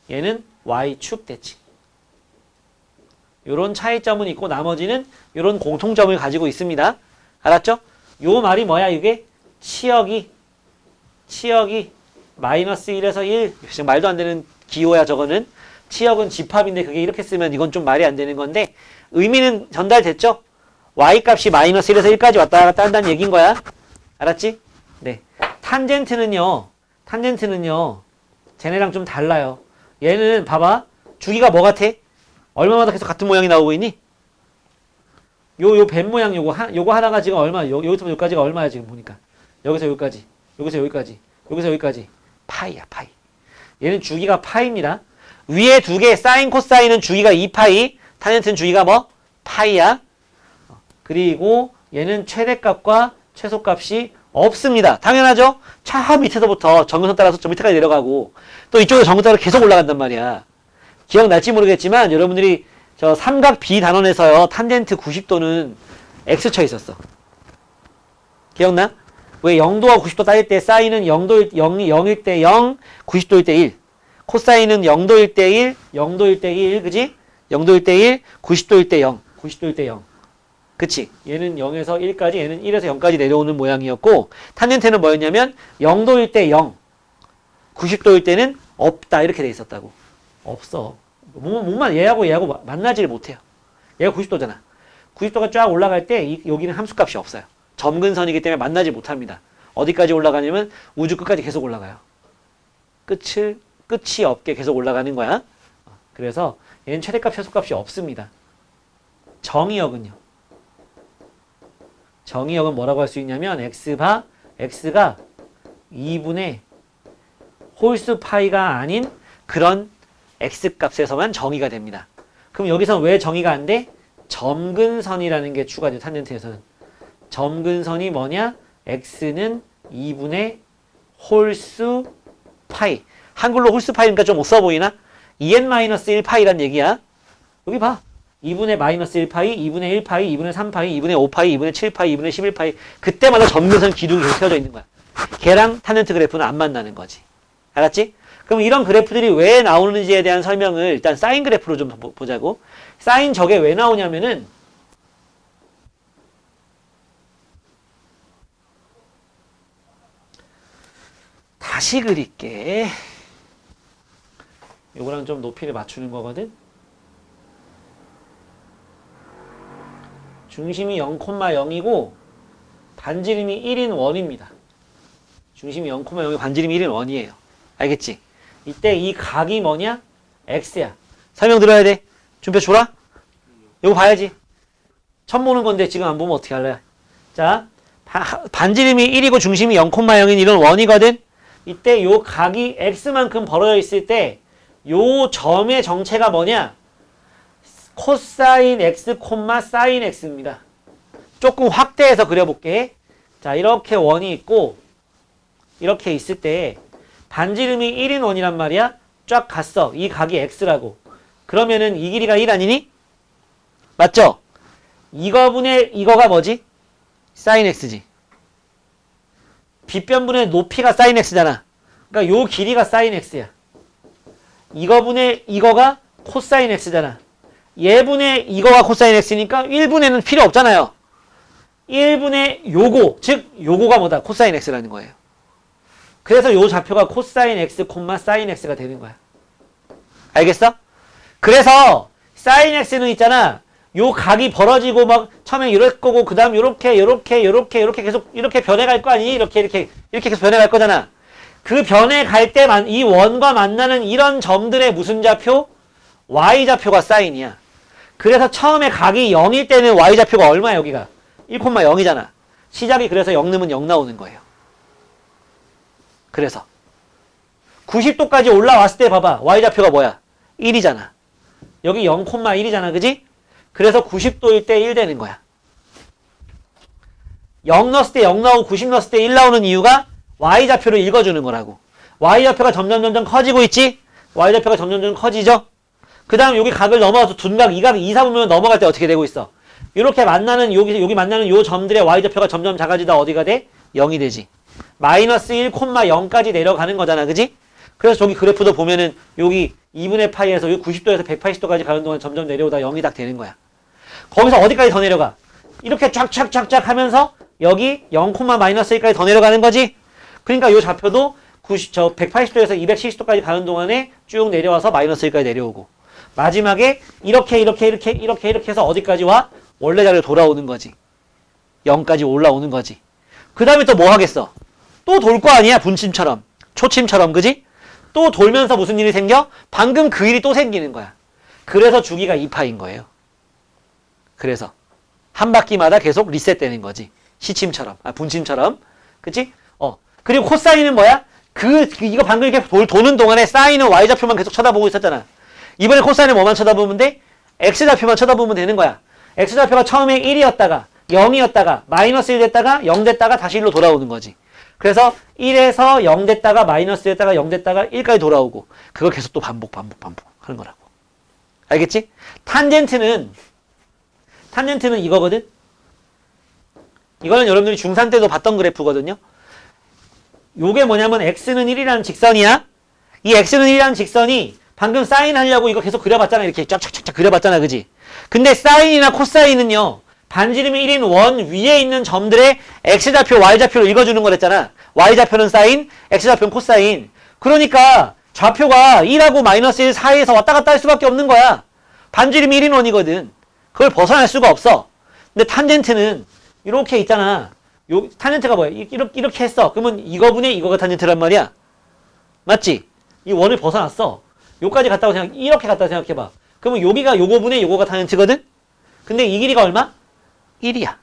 얘는 Y축 대칭. 요런 차이점은 있고 나머지는 요런 공통점을 가지고 있습니다. 알았죠? 요 말이 뭐야 이게? 치역이 마이너스 1에서 1. 지금 말도 안 되는 기호야 저거는. 치역은 집합인데 그게 이렇게 쓰면 이건 좀 말이 안 되는 건데 의미는 전달됐죠? Y값이 마이너스 1에서 1까지 왔다 갔다 한다는 얘기인 거야. 알았지? 네. 탄젠트는요. 쟤네랑 좀 달라요. 얘는 봐봐. 주기가 뭐 같아? 얼마마다 계속 같은 모양이 나오고 있니? 요 뱀 모양 요거 하나가 지금 얼마? 여기서부터 여기까지가 얼마야 지금 보니까. 여기서 여기까지. 여기서 여기까지. 여기서 여기까지. 파이야, 파이. 얘는 주기가 파이입니다. 위에 두 개 사인 코사인은 주기가 2파이. 탄젠트는 주기가 뭐? 파이야. 그리고 얘는 최대값과 최소값이 없습니다. 당연하죠? 차 밑에서부터 정근선 따라서 저 밑에까지 내려가고 또 이쪽으로 정근 따라 계속 올라간단 말이야. 기억날지 모르겠지만 여러분들이 저 삼각 비단원에서요. 탄젠트 90도는 X 쳐 있었어. 기억나? 왜 0도와 90도 따질 때 사인은 0일 때 0, 90도일 때 1. 코사인은 0도일 때 1, 0도일 때 1, 그지? 0도일 때 1, 90도일 때 0, 90도일 때 0. 그치? 얘는 0에서 1까지, 얘는 1에서 0까지 내려오는 모양이었고 탄젠트는 뭐였냐면 0도일 때 0, 90도일 때는 없다 이렇게 돼 있었다고. 없어. 얘하고 만나지를 못해요. 얘가 90도잖아. 90도가 쫙 올라갈 때 여기는 함수값이 없어요. 점근선이기 때문에 만나지 못합니다. 어디까지 올라가냐면 우주 끝까지 계속 올라가요. 끝이 없게 계속 올라가는 거야. 그래서 얘는 최대값, 최소값이 없습니다. 정의역은 뭐라고 할 수 있냐면 x바 x가 2분의 홀수 파이가 아닌 그런 x값에서만 정의가 됩니다. 그럼 여기서 왜 정의가 안 돼? 점근선이라는 게 추가돼요. 탄젠트에서는. 점근선이 뭐냐? x는 2분의 홀수 파이. 한글로 홀수 파이니까 좀 못 써 보이나? 2n-1 파이란 얘기야. 여기 봐. 2분의 마이너스 1파이, 2분의 1파이, 2분의 3파이, 2분의 5파이, 2분의 7파이, 2분의 11파이. 그때마다 점근선 기둥이 계속 세워져 있는 거야. 걔랑 탄젠트 그래프는 안 만나는 거지. 알았지? 그럼 이런 그래프들이 왜 나오는지에 대한 설명을 일단 사인 그래프로 좀 보자고. 사인 저게 왜 나오냐면은 다시 그릴게. 요거랑 좀 높이를 맞추는 거거든. 중심이 0,0이고 반지름이 1인 원입니다. 중심이 0,0, 반지름이 1인 원이에요. 알겠지? 이때 이 각이 뭐냐? x야. 설명 들어야 돼. 준표 줘라. 이거 봐야지. 처음 보는 건데 지금 안 보면 어떻게 할래? 자, 반지름이 1이고 중심이 0,0인 이런 원이거든. 이때 요 각이 x만큼 벌어져 있을 때 요 점의 정체가 뭐냐? 코사인 x, 사인 x입니다. 조금 확대해서 그려볼게. 자, 이렇게 원이 있고 이렇게 있을 때 반지름이 1인 원이란 말이야. 쫙 갔어. 이 각이 x라고. 그러면은 이 길이가 1 아니니? 맞죠? 이거분의 이거가 뭐지? 사인 x지. 빗변분의 높이가 사인 x잖아. 그러니까 요 길이가 사인 x야. 이거분의 이거가 코사인 x잖아. 얘분의 이거가 코사인 x니까 1분의는 필요 없잖아요. 1분의 요거, 즉 요거가 뭐다? 코사인 x라는 거예요. 그래서 요 좌표가 코사인 x, 사인 x가 되는 거야. 알겠어? 그래서 사인 x는 있잖아. 요 각이 벌어지고 막 처음에 이럴 거고 그 다음 요렇게 계속 이렇게 변해갈 거 아니니? 이렇게 계속 변해갈 거잖아. 그 변해갈 때 이 원과 만나는 이런 점들의 무슨 좌표? y좌표가 사인이야. 그래서 처음에 각이 0일 때는 y좌표가 얼마야 여기가? 1,0이잖아. 시작이 그래서 0 넣으면 0 나오는 거예요. 그래서 90도까지 올라왔을 때 봐봐. y좌표가 뭐야? 1이잖아. 여기 0,1이잖아. 그지? 그래서 90도일 때 1 되는 거야. 0 넣었을 때 0 나오고 90 넣었을 때 1 나오는 이유가 y좌표를 읽어주는 거라고. y좌표가 점점 커지고 있지? y좌표가 점점 커지죠? 그 다음 여기 각을 넘어가서 둔각, 이각, 이사분면 넘어갈 때 어떻게 되고 있어? 이렇게 만나는, 여기 만나는 요 점들의 y좌표가 점점 작아지다 어디가 돼? 0이 되지. 마이너스 1,0까지 내려가는 거잖아. 그지? 그래서 저기 그래프도 보면은 여기 2분의 파이에서 여기 90도에서 180도까지 가는 동안 점점 내려오다 0이 딱 되는 거야. 거기서 어디까지 더 내려가? 이렇게 쫙쫙쫙쫙 하면서 여기 0,-1까지 더 내려가는 거지? 그러니까 요 좌표도 180도에서 270도까지 가는 동안에 쭉 내려와서 마이너스 1까지 내려오고 마지막에 이렇게 해서 어디까지 와? 원래 자리로 돌아오는 거지. 0까지 올라오는 거지. 그 다음에 또 뭐 하겠어? 또 돌 거 아니야? 분침처럼. 초침처럼. 그지? 또 돌면서 무슨 일이 생겨? 방금 그 일이 또 생기는 거야. 그래서 주기가 2파인 거예요. 그래서 한 바퀴마다 계속 리셋되는 거지. 시침처럼. 분침처럼. 그치? 그리고 코사인은 뭐야? 이거 방금 이렇게 도는 동안에 사인은 y좌표만 계속 쳐다보고 있었잖아. 이번에 코사인은 뭐만 쳐다보면 돼? x좌표만 쳐다보면 되는 거야. x좌표가 처음에 1이었다가 0이었다가 마이너스 1 됐다가 0 됐다가 다시 1로 돌아오는 거지. 그래서 1에서 0 됐다가 마이너스 됐다가 0 됐다가 1까지 돌아오고 그걸 계속 또 반복 하는 거라고. 알겠지? 탄젠트는 이거거든? 이거는 여러분들이 중3 때도 봤던 그래프거든요. 요게 뭐냐면 x는 1이라는 직선이야. 이 x는 1이라는 직선이 방금 사인 하려고 이거 계속 그려봤잖아. 이렇게 쫙쫙쫙 그려봤잖아. 그지? 근데 사인이나 코사인은요. 반지름이 1인 원 위에 있는 점들의 x좌표, y좌표를 읽어주는 거랬잖아. y좌표는 사인, x좌표는 코사인. 그러니까 좌표가 1하고 마이너스 1 사이에서 왔다 갔다 할 수밖에 없는 거야. 반지름이 1인 원이거든. 그걸 벗어날 수가 없어. 근데 탄젠트는 이렇게 있잖아. 탄젠트가 뭐야? 이렇게 했어. 그러면 이거분의 이거가 탄젠트란 말이야. 맞지? 이 원을 벗어났어. 요까지 갔다고 이렇게 갔다고 생각해봐. 그러면 여기가 요거분의 요거가 탄젠트거든? 근데 이 길이가 얼마? 1이야.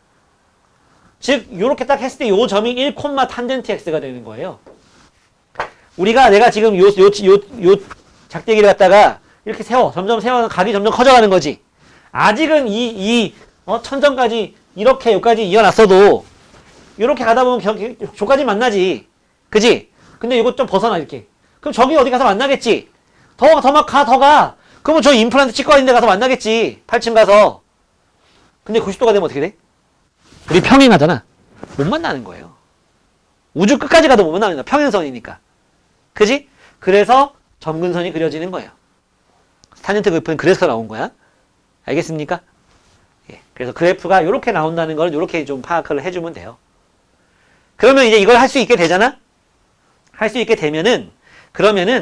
즉 요렇게 딱 했을 때 요 점이 1, 탄젠트 x가 되는 거예요. 내가 지금 요 작대기를 갖다가 이렇게 점점 세워서 각이 점점 커져가는 거지. 아직은 천점까지 이렇게 여기까지 이어놨어도 이렇게 가다 보면 저까지 만나지. 그지? 근데 이거 좀 벗어나 이렇게. 그럼 저기 어디 가서 만나겠지. 더 가. 그러면 저 임플란트 치과 있는 데 가서 만나겠지. 8층 가서. 근데 90도가 되면 어떻게 돼? 우리 평행하잖아. 못 만나는 거예요. 우주 끝까지 가도 못 만나는 거야. 평행선이니까. 그지? 그래서 점근선이 그려지는 거예요. 탄젠트 그래프는 그래서 나온 거야. 알겠습니까? 예. 그래서 그래프가 이렇게 나온다는 걸 이렇게 좀 파악을 해주면 돼요. 그러면 이제 이걸 할 수 있게 되잖아? 할 수 있게 되면은, 그러면은,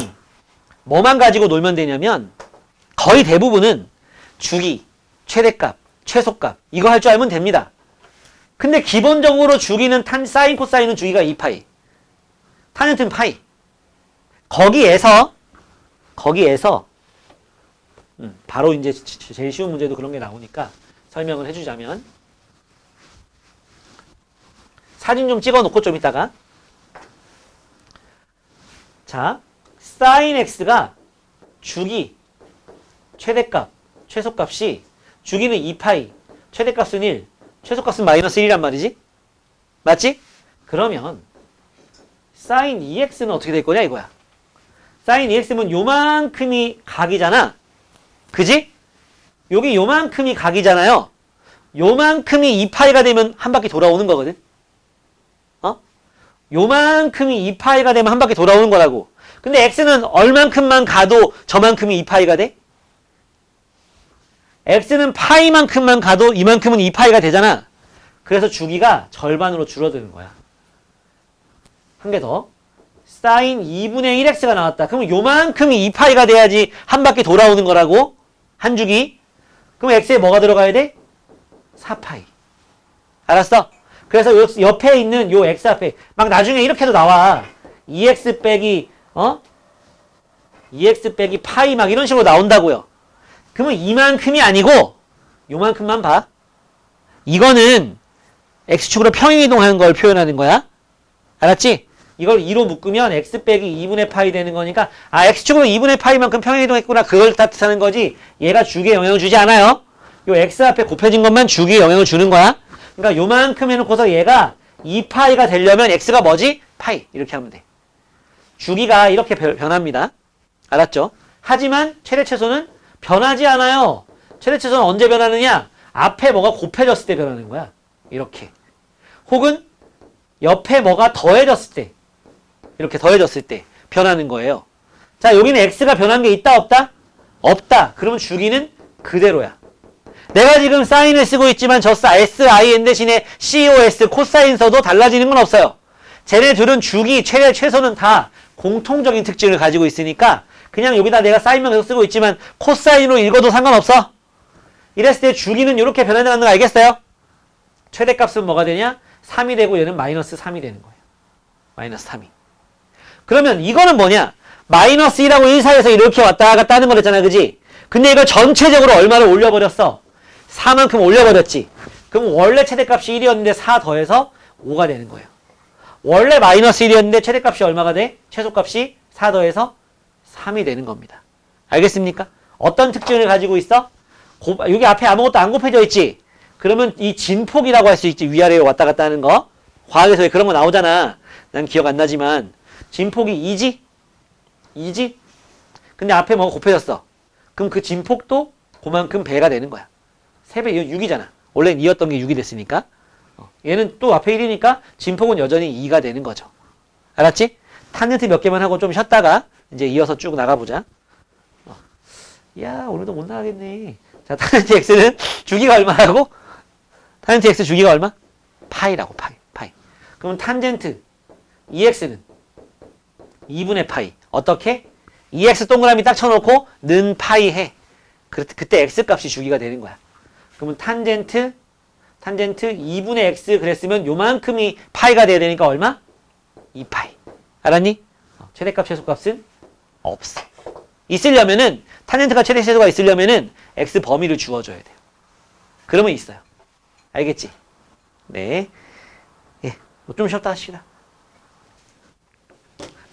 뭐만 가지고 놀면 되냐면, 거의 대부분은 주기, 최대값, 최소값, 이거 할 줄 알면 됩니다. 근데 기본적으로 주기는 사인, 코사인은 주기가 2파이. 탄젠트는 파이. 거기에서, 바로 이제 제일 쉬운 문제도 그런 게 나오니까 설명을 해주자면, 사진 좀 찍어 놓고 좀 이따가. 자, 사인 x가 주기, 최대값, 최소값이 주기는 2파이, 최대값은 1, 최소값은 마이너스 1이란 말이지? 맞지? 그러면 사인 2x는 어떻게 될 거냐 이거야. 사인 2x면 요만큼이 각이잖아. 그지? 여기 요만큼이 각이잖아요. 요만큼이 2파이가 되면 한 바퀴 돌아오는 거거든. 요만큼이 2파이가 되면 한 바퀴 돌아오는 거라고. 근데 x는 얼만큼만 가도 저만큼이 2파이가 돼? x는 파이만큼만 가도 이만큼은 2파이가 되잖아. 그래서 주기가 절반으로 줄어드는 거야. 한 개 더. 사인 2분의 1x가 나왔다. 그러면 요만큼이 2파이가 돼야지 한 바퀴 돌아오는 거라고. 한 주기. 그럼 x에 뭐가 들어가야 돼? 4파이. 알았어? 그래서 옆에 있는 요 x 앞에 막 나중에 이렇게도 나와. 2x 빼기 2x 빼기 파이 막 이런 식으로 나온다고요. 그러면 이만큼이 아니고 요만큼만 봐. 이거는 x축으로 평행이동하는 걸 표현하는 거야. 알았지? 이걸 2로 묶으면 x 빼기 2분의 파이 되는 거니까 x축으로 2분의 파이만큼 평행이동했구나. 그걸 뜻하는 거지. 얘가 주기에 영향을 주지 않아요. 요 x 앞에 곱해진 것만 주기에 영향을 주는 거야. 그러니까 요만큼 해놓고서 얘가 2파이가 되려면 x가 뭐지? 파이. 이렇게 하면 돼. 주기가 이렇게 변합니다. 알았죠? 하지만 최대 최소는 변하지 않아요. 최대 최소는 언제 변하느냐? 앞에 뭐가 곱해졌을 때 변하는 거야. 이렇게. 혹은 옆에 뭐가 더해졌을 때. 이렇게 더해졌을 때 변하는 거예요. 자, 여기는 x가 변한 게 있다 없다? 없다. 그러면 주기는 그대로야. 내가 지금 사인을 쓰고 있지만 저 sin 대신에 cos 코사인 써도 달라지는 건 없어요. 쟤네들은 주기, 최대, 최소는 다 공통적인 특징을 가지고 있으니까 그냥 여기다 내가 사인만 계속 쓰고 있지만 코사인으로 읽어도 상관없어. 이랬을 때 주기는 이렇게 변한다는 거 알겠어요? 최대값은 뭐가 되냐? 3이 되고 얘는 마이너스 3이 되는 거예요. 마이너스 3이. 그러면 이거는 뭐냐? 마이너스 1하고 1 사이에서 이렇게 왔다 갔다 하는 거랬잖아. 그지? 근데 이걸 전체적으로 얼마를 올려버렸어? 4만큼 올려버렸지. 그럼 원래 최대값이 1이었는데 4 더해서 5가 되는 거예요. 원래 마이너스 1이었는데 최대값이 얼마가 돼? 최소값이 4 더해서 3이 되는 겁니다. 알겠습니까? 어떤 특징을 가지고 있어? 여기 앞에 아무것도 안 곱해져 있지? 그러면 이 진폭이라고 할 수 있지. 위아래로 왔다 갔다 하는 거. 과학에서 왜 그런 거 나오잖아. 난 기억 안 나지만. 진폭이 2지? 2지? 근데 앞에 뭐가 곱해졌어. 그럼 그 진폭도 그만큼 배가 되는 거야. 3배, 6이잖아. 원래는 2였던 게 6이 됐으니까. 얘는 또 앞에 1이니까 진폭은 여전히 2가 되는 거죠. 알았지? 탄젠트 몇 개만 하고 좀 쉬었다가 이제 이어서 쭉 나가보자. 야, 오늘도 못 나가겠네. 자, 탄젠트 x는 주기가 얼마라고? 탄젠트 x 주기가 얼마? 파이라고, 파이. 그럼 탄젠트 2x는 2분의 파이. 어떻게? 2x 동그라미 딱 쳐놓고 는 파이 해. 그때 x 값이 주기가 되는 거야. 그러면 탄젠트 2분의 x 그랬으면 요만큼이 파이가 돼야 되니까 얼마? 2파이. 알았니? 최대값 최소값은 없어. 있으려면은 탄젠트가 최대 최소가 있으려면은 x 범위를 주어줘야 돼요. 그러면 있어요. 알겠지? 네. 좀 쉬었다 하시다.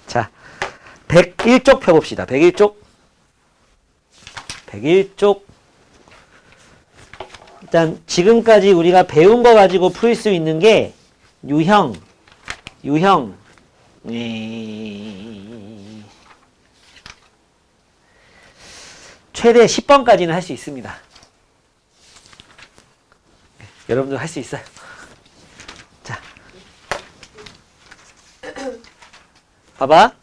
자, 101쪽 펴봅시다. 101쪽. 101쪽. 일단 지금까지 우리가 배운 거 가지고 풀 수 있는 게 유형, 최대 10번까지는 할 수 있습니다. 여러분들 할 수 있어요. 자, 봐봐.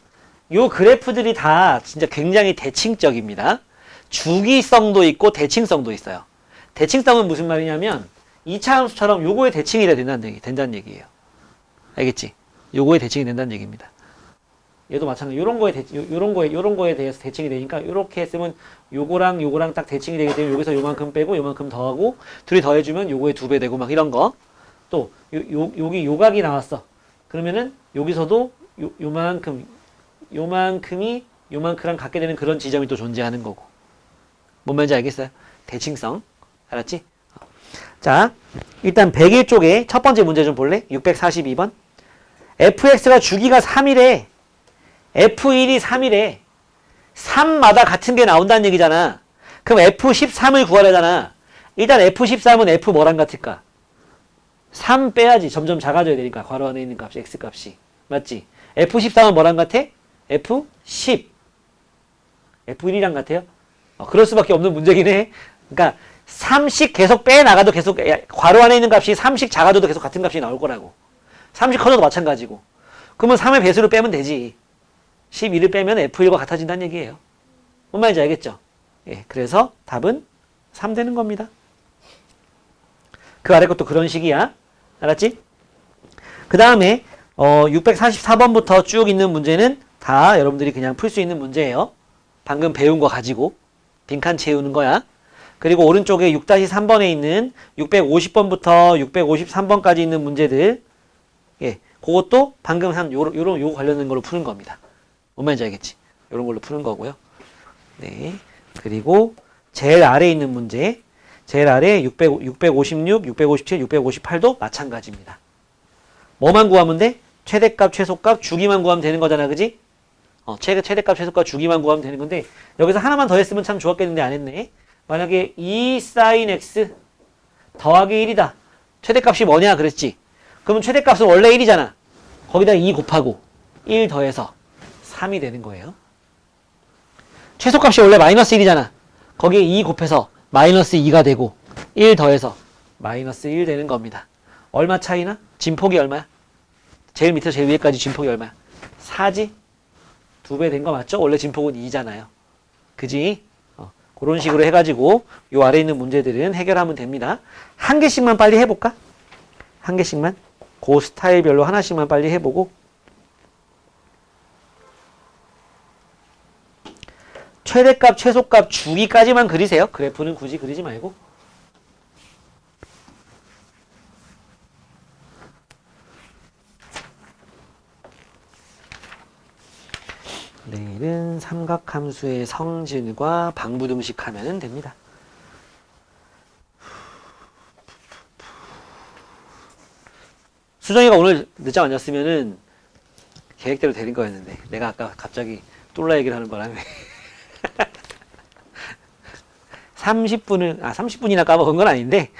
요 그래프들이 다 진짜 굉장히 대칭적입니다. 주기성도 있고 대칭성도 있어요. 대칭성은 무슨 말이냐면 2차 함수처럼 요거에 대칭이 된다는 얘기예요. 알겠지? 요거에 대칭이 된다는 얘기입니다. 얘도 마찬가지. 요런 거에 대해서 대칭이 되니까 요렇게 했으면 요거랑 딱 대칭이 되기 때문에 여기서 요만큼 빼고 요만큼 더하고 둘이 더해주면 요거의 2배 되고 막 이런 거. 또 여기 요각이 나왔어. 그러면은 여기서도 요만큼이 요만큼랑 같게 되는 그런 지점이 또 존재하는 거고. 뭔 말인지 알겠어요? 대칭성. 알았지? 자, 일단 101쪽에 첫 번째 문제 좀 볼래? 642번. fx가 주기가 3이래. f1이 3이래. 3마다 같은 게 나온다는 얘기잖아. 그럼 f13을 구하려잖아. 일단 f13은 f 뭐랑 같을까? 3 빼야지. 점점 작아져야 되니까. 괄호 안에 있는 값이, x값이. 맞지? f13은 뭐랑 같아? f10. f1이랑 같아요? 그럴 수밖에 없는 문제긴 해. 그러니까 3씩 계속 빼나가도 계속 괄호 안에 있는 값이 3씩 작아져도 계속 같은 값이 나올 거라고. 30 커져도 마찬가지고. 그러면 3의 배수를 빼면 되지. 12를 빼면 F1과 같아진다는 얘기예요. 뭔 말인지 알겠죠? 예, 그래서 답은 3 되는 겁니다. 그 아래 것도 그런 식이야. 알았지? 그 다음에 644번부터 쭉 있는 문제는 다 여러분들이 그냥 풀 수 있는 문제예요. 방금 배운 거 가지고 빈칸 채우는 거야. 그리고 오른쪽에 6-3번에 있는 650번부터 653번까지 있는 문제들, 예, 그것도 방금 한 요거 관련된 걸로 푸는 겁니다. 뭔 말인지 알겠지? 요런 걸로 푸는 거고요. 네. 그리고 제일 아래에 있는 문제, 제일 아래 656, 657, 658도 마찬가지입니다. 뭐만 구하면 돼? 최대값, 최소값, 주기만 구하면 되는 거잖아, 그지? 최대값, 최소값, 주기만 구하면 되는 건데, 여기서 하나만 더 했으면 참 좋았겠는데 안 했네. 만약에 2 sin x 더하기 1이다. 최대값이 뭐냐 그랬지? 그러면 최대값은 원래 1이잖아. 거기다 2 곱하고 1 더해서 3이 되는 거예요. 최소값이 원래 마이너스 1이잖아. 거기에 2 곱해서 마이너스 2가 되고 1 더해서 마이너스 1 되는 겁니다. 얼마 차이나? 진폭이 얼마야? 제일 밑에서 제일 위에까지 진폭이 얼마야? 4지? 2배 된 거 맞죠? 원래 진폭은 2잖아요. 그지? 그런 식으로 해가지고 요 아래 있는 문제들은 해결하면 됩니다. 한 개씩만 빨리 해볼까? 한 개씩만. 그 스타일별로 하나씩만 빨리 해보고. 최대값, 최소값, 주기까지만 그리세요. 그래프는 굳이 그리지 말고. 내일은 삼각함수의 성질과 방부등식 하면 됩니다. 수정이가 오늘 늦잠 안 잤으면은 계획대로 되는 거였는데 내가 아까 갑자기 똘라 얘기를 하는 바람에 30분이나 까먹은 건 아닌데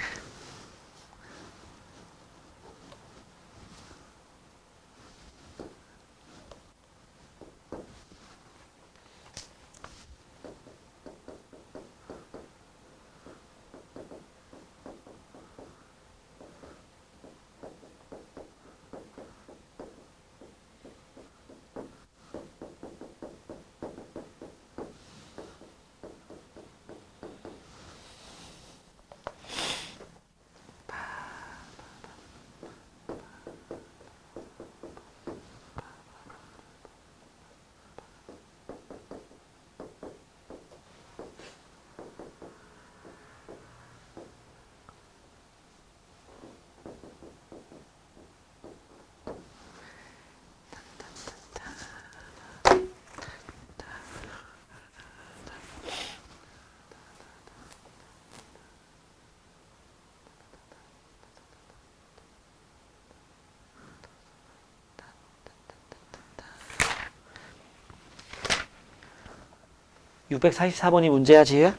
644번이 문제야, 지혜야?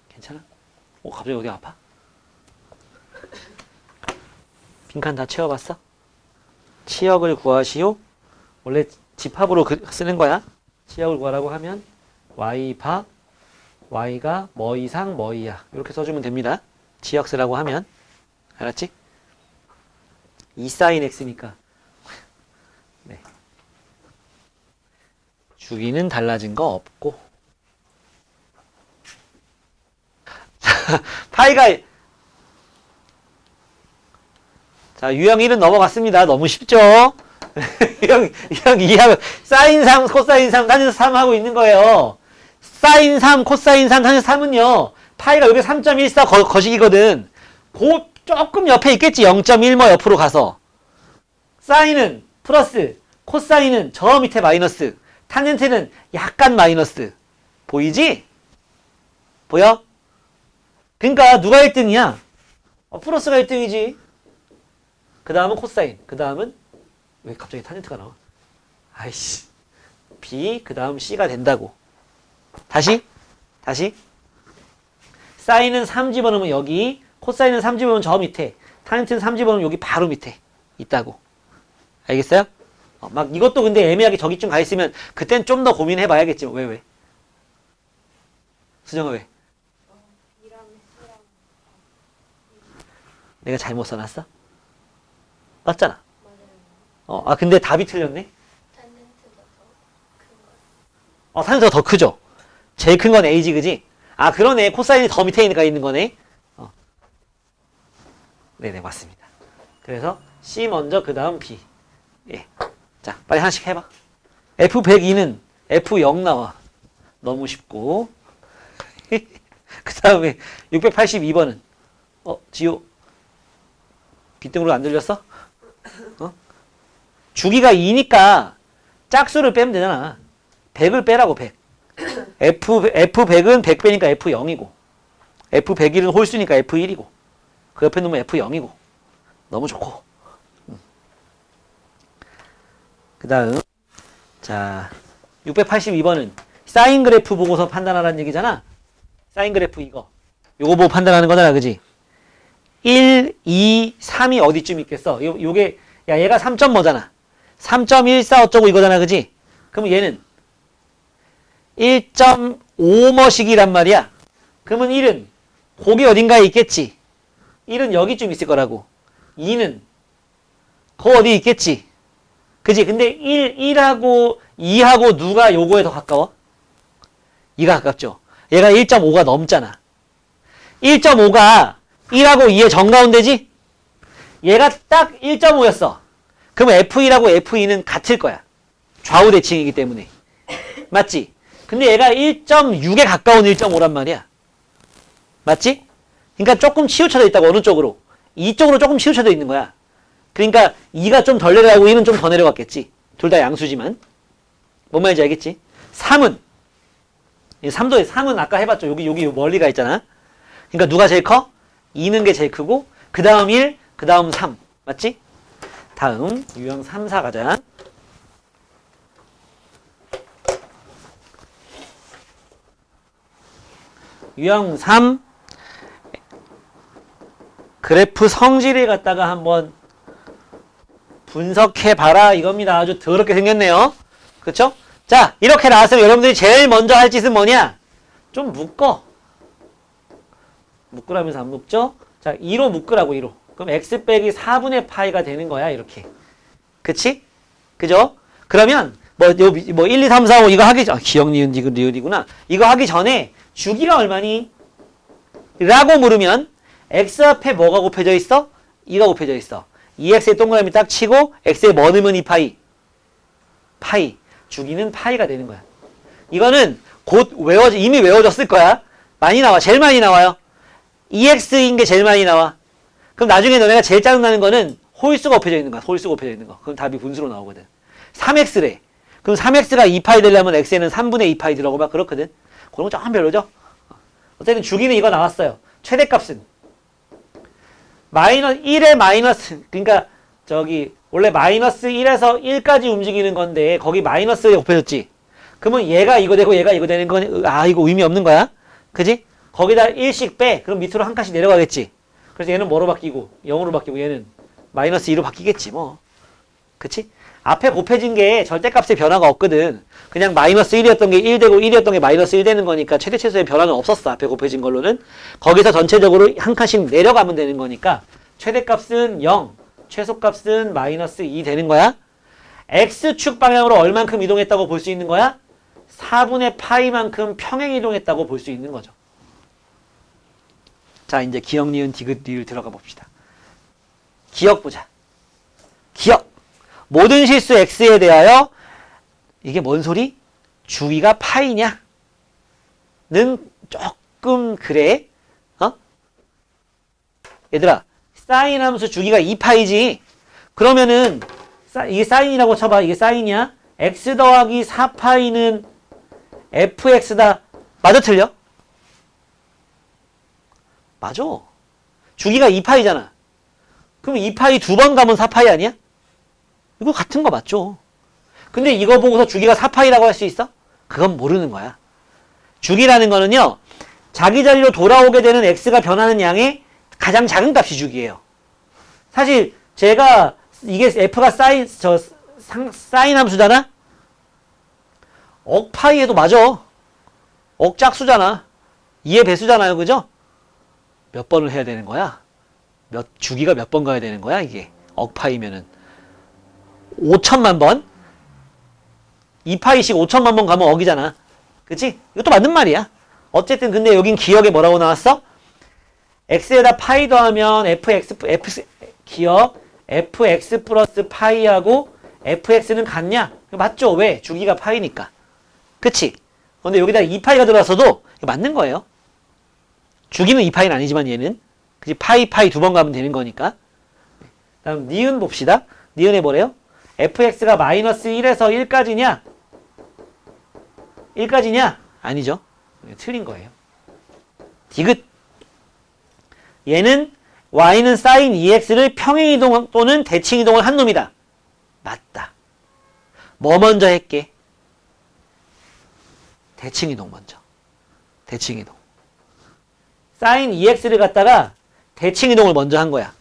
괜찮아? 갑자기 어디 아파? 빈칸 다 채워봤어? 치역을 구하시오. 원래 집합으로 쓰는 거야. 치역을 구하라고 하면 y바 y가 뭐 이상 뭐 이하 이렇게 써주면 됩니다. 치역 쓰라고 하면. 알았지? 2sin x니까 네. 주기는 달라진 거 없고 파이가 자 유형 1은 넘어갔습니다. 너무 쉽죠? 유형 2하고 사인 3 코사인 3 탄젠스 3 하고 있는 거예요. 사인 3 코사인 3 탄젠스 3은요 파이가 여기 3.14 거식이거든. 그 조금 옆에 있겠지. 0.1뭐 옆으로 가서 사인은 플러스 코사인은 저 밑에 마이너스 탄젠트는 약간 마이너스 보이지? 보여? 그러니까 누가 1등이야? 플러스가 1등이지. 그 다음은 코사인. 그 다음은 왜 갑자기 탄젠트가 나와? 아이씨. B 그 다음 C가 된다고. 다시 사인은 3 집어넣으면 여기 코사인은 3 집어넣으면 저 밑에 탄젠트는 3 집어넣으면 여기 바로 밑에 있다고. 알겠어요? 막 이것도 근데 애매하게 저기쯤 가 있으면 그땐 좀 더 고민해 봐야겠지. 왜? 수정아 왜? 내가 잘못 써놨어? 맞잖아. 근데 답이 틀렸네? 탄젠트가 더 크죠? 제일 큰 건 A지, 그지? 그러네. 코사인이 더 밑에 있는 거네. 네네, 맞습니다. 그래서 C 먼저, 그 다음 B. 예. 자, 빨리 하나씩 해봐. F102는 F0 나와. 너무 쉽고. 그 다음에 682번은 지호. 빗등으로 안 들렸어? 주기가 2니까 짝수를 빼면 되잖아. 100을 빼라고 100. F100은 100 빼니까 F0이고 F101은 홀수니까 F1이고 그 옆에 놓으면 F0이고 너무 좋고. 그 다음 자 682번은 사인 그래프 보고서 판단하라는 얘기잖아. 사인 그래프 요거 보고 판단하는 거잖아, 그지? 1, 2, 3이 어디쯤 있겠어? 요게 얘가 3점 뭐잖아. 3.14 어쩌고 이거잖아, 그지? 그럼 얘는 1.5머씩이란 말이야. 그러면 1은 거기 어딘가에 있겠지. 1은 여기쯤 있을 거라고. 2는 거 어디 있겠지. 그지? 근데 1하고 2하고 누가 요거에 더 가까워? 2가 가깝죠. 얘가 1.5가 넘잖아. 1.5가 1하고 2의 정가운데지? 얘가 딱 1.5였어. 그럼 F1하고 F2는 같을 거야. 좌우 대칭이기 때문에. 맞지? 근데 얘가 1.6에 가까운 1.5란 말이야. 맞지? 그러니까 조금 치우쳐져 있다고. 어느 쪽으로? 이쪽으로 조금 치우쳐져 있는 거야. 그러니까 2가 좀 덜 내려가고 2는 좀 더 내려갔겠지. 둘 다 양수지만. 뭔 말인지 알겠지? 3은 3은 아까 해봤죠. 여기 멀리가 있잖아. 그러니까 누가 제일 커? 2는 게 제일 크고 그 다음 1, 그 다음 3. 맞지? 다음 유형 3, 4 가자. 유형 3 그래프 성질을 갖다가 한번 분석해봐라 이겁니다. 아주 더럽게 생겼네요. 그쵸? 자, 이렇게 나왔으면 여러분들이 제일 먼저 할 짓은 뭐냐? 좀 묶어. 묶으라면서 안 묶죠? 자, 2로 묶으라고 2로. 그럼 x 빼기 4분의 파이가 되는 거야 이렇게. 그치? 그죠? 그러면 뭐 1, 2, 3, 4, 5 이거 하기 전 기억 니은 디귿 리을이구나. 이거 하기 전에 주기가 얼마니? 라고 물으면 x 앞에 뭐가 곱해져 있어? 2가 곱해져 있어. 2x에 동그라미 딱 치고 x에 뭐 넣으면 2파이? 파이. 주기는 파이가 되는 거야. 이거는 곧 이미 외워졌을 거야. 많이 나와. 제일 많이 나와요. 2x인 게 제일 많이 나와. 그럼 나중에 너네가 제일 짜증나는 거는 홀수가 곱해져 있는 거야. 홀수가 곱해져 있는 거. 그럼 답이 분수로 나오거든. 3x래. 그럼 3x가 2파이 되려면 x에는 3분의 2파이 들어가고 막 그렇거든. 그런 거 조금 별로죠? 어쨌든 주기는 이거 나왔어요. 최대값은 마이너스 1의 마이너스, 그러니까 원래 마이너스 1에서 1까지 움직이는 건데 거기 마이너스에 곱해졌지. 그러면 얘가 이거 되고 얘가 이거 되는 거니, 아, 이거 의미 없는 거야. 그지? 거기다 1씩 빼. 그럼 밑으로 한 칸씩 내려가겠지. 그래서 얘는 뭐로 바뀌고, 0으로 바뀌고, 얘는 마이너스 2로 바뀌겠지, 뭐. 그치? 앞에 곱해진 게 절대값의 변화가 없거든. 그냥 마이너스 1이었던 게 1 되고 1이었던 게 마이너스 1 되는 거니까 최대 최소의 변화는 없었어. 앞에 곱해진 걸로는. 거기서 전체적으로 한 칸씩 내려가면 되는 거니까 최대값은 0, 최소값은 마이너스 2 되는 거야. X축 방향으로 얼만큼 이동했다고 볼 수 있는 거야? 4분의 파이만큼 평행 이동했다고 볼 수 있는 거죠. 자, 이제 기억, 니은, 디귿, 리을 들어가 봅시다. 기억 보자. 기억. 모든 실수 x에 대하여 이게 뭔 소리? 주기가 파이냐? 는 조금 그래. 어? 얘들아, 사인 함수 주기가 2파이지. 그러면은 이게 사인이라고 쳐봐. 이게 사인이야. x 더하기 4파이는 fx다. 맞아, 틀려? 맞아. 주기가 2파이잖아. 그럼 2파이 두 번 가면 4파이 아니야? 이거 같은 거 맞죠? 근데 이거 보고서 주기가 4파이라고 할 수 있어? 그건 모르는 거야. 주기라는 거는요, 자기 자리로 돌아오게 되는 x가 변하는 양의 가장 작은 값이 주기예요. 사실 제가 이게 f가 사인 함수잖아? 억파이에도 맞아. 억짝수잖아. 2의 배수잖아요. 그죠? 몇 번을 해야 되는 거야? 주기가 몇 번 가야 되는 거야? 이게 억파이면은 5천만 번? 2파이씩 5천만 번 가면 억이잖아. 그치? 이것도 맞는 말이야. 어쨌든 근데 여긴 기억에 뭐라고 나왔어? x에다 파이 더하면 기억 fx 플러스 파이하고 fx는 같냐? 맞죠? 왜? 주기가 파이니까. 그치? 근데 여기다 2파이가 들어왔어도 맞는 거예요. 주기는 2파이는 아니지만 얘는. 그치? 파이 두 번 가면 되는 거니까. 다음 니은 봅시다. 니은에 뭐래요? fx가 마이너스 1에서 1까지냐? 1까지냐? 아니죠. 틀린 거예요. 디귿. 얘는 y는 sin 2x를 평행이동 또는 대칭이동을 한 놈이다. 맞다. 뭐 먼저 했게? 대칭이동 먼저. 대칭이동. sin 2x를 갖다가 대칭이동을 먼저 한 거야.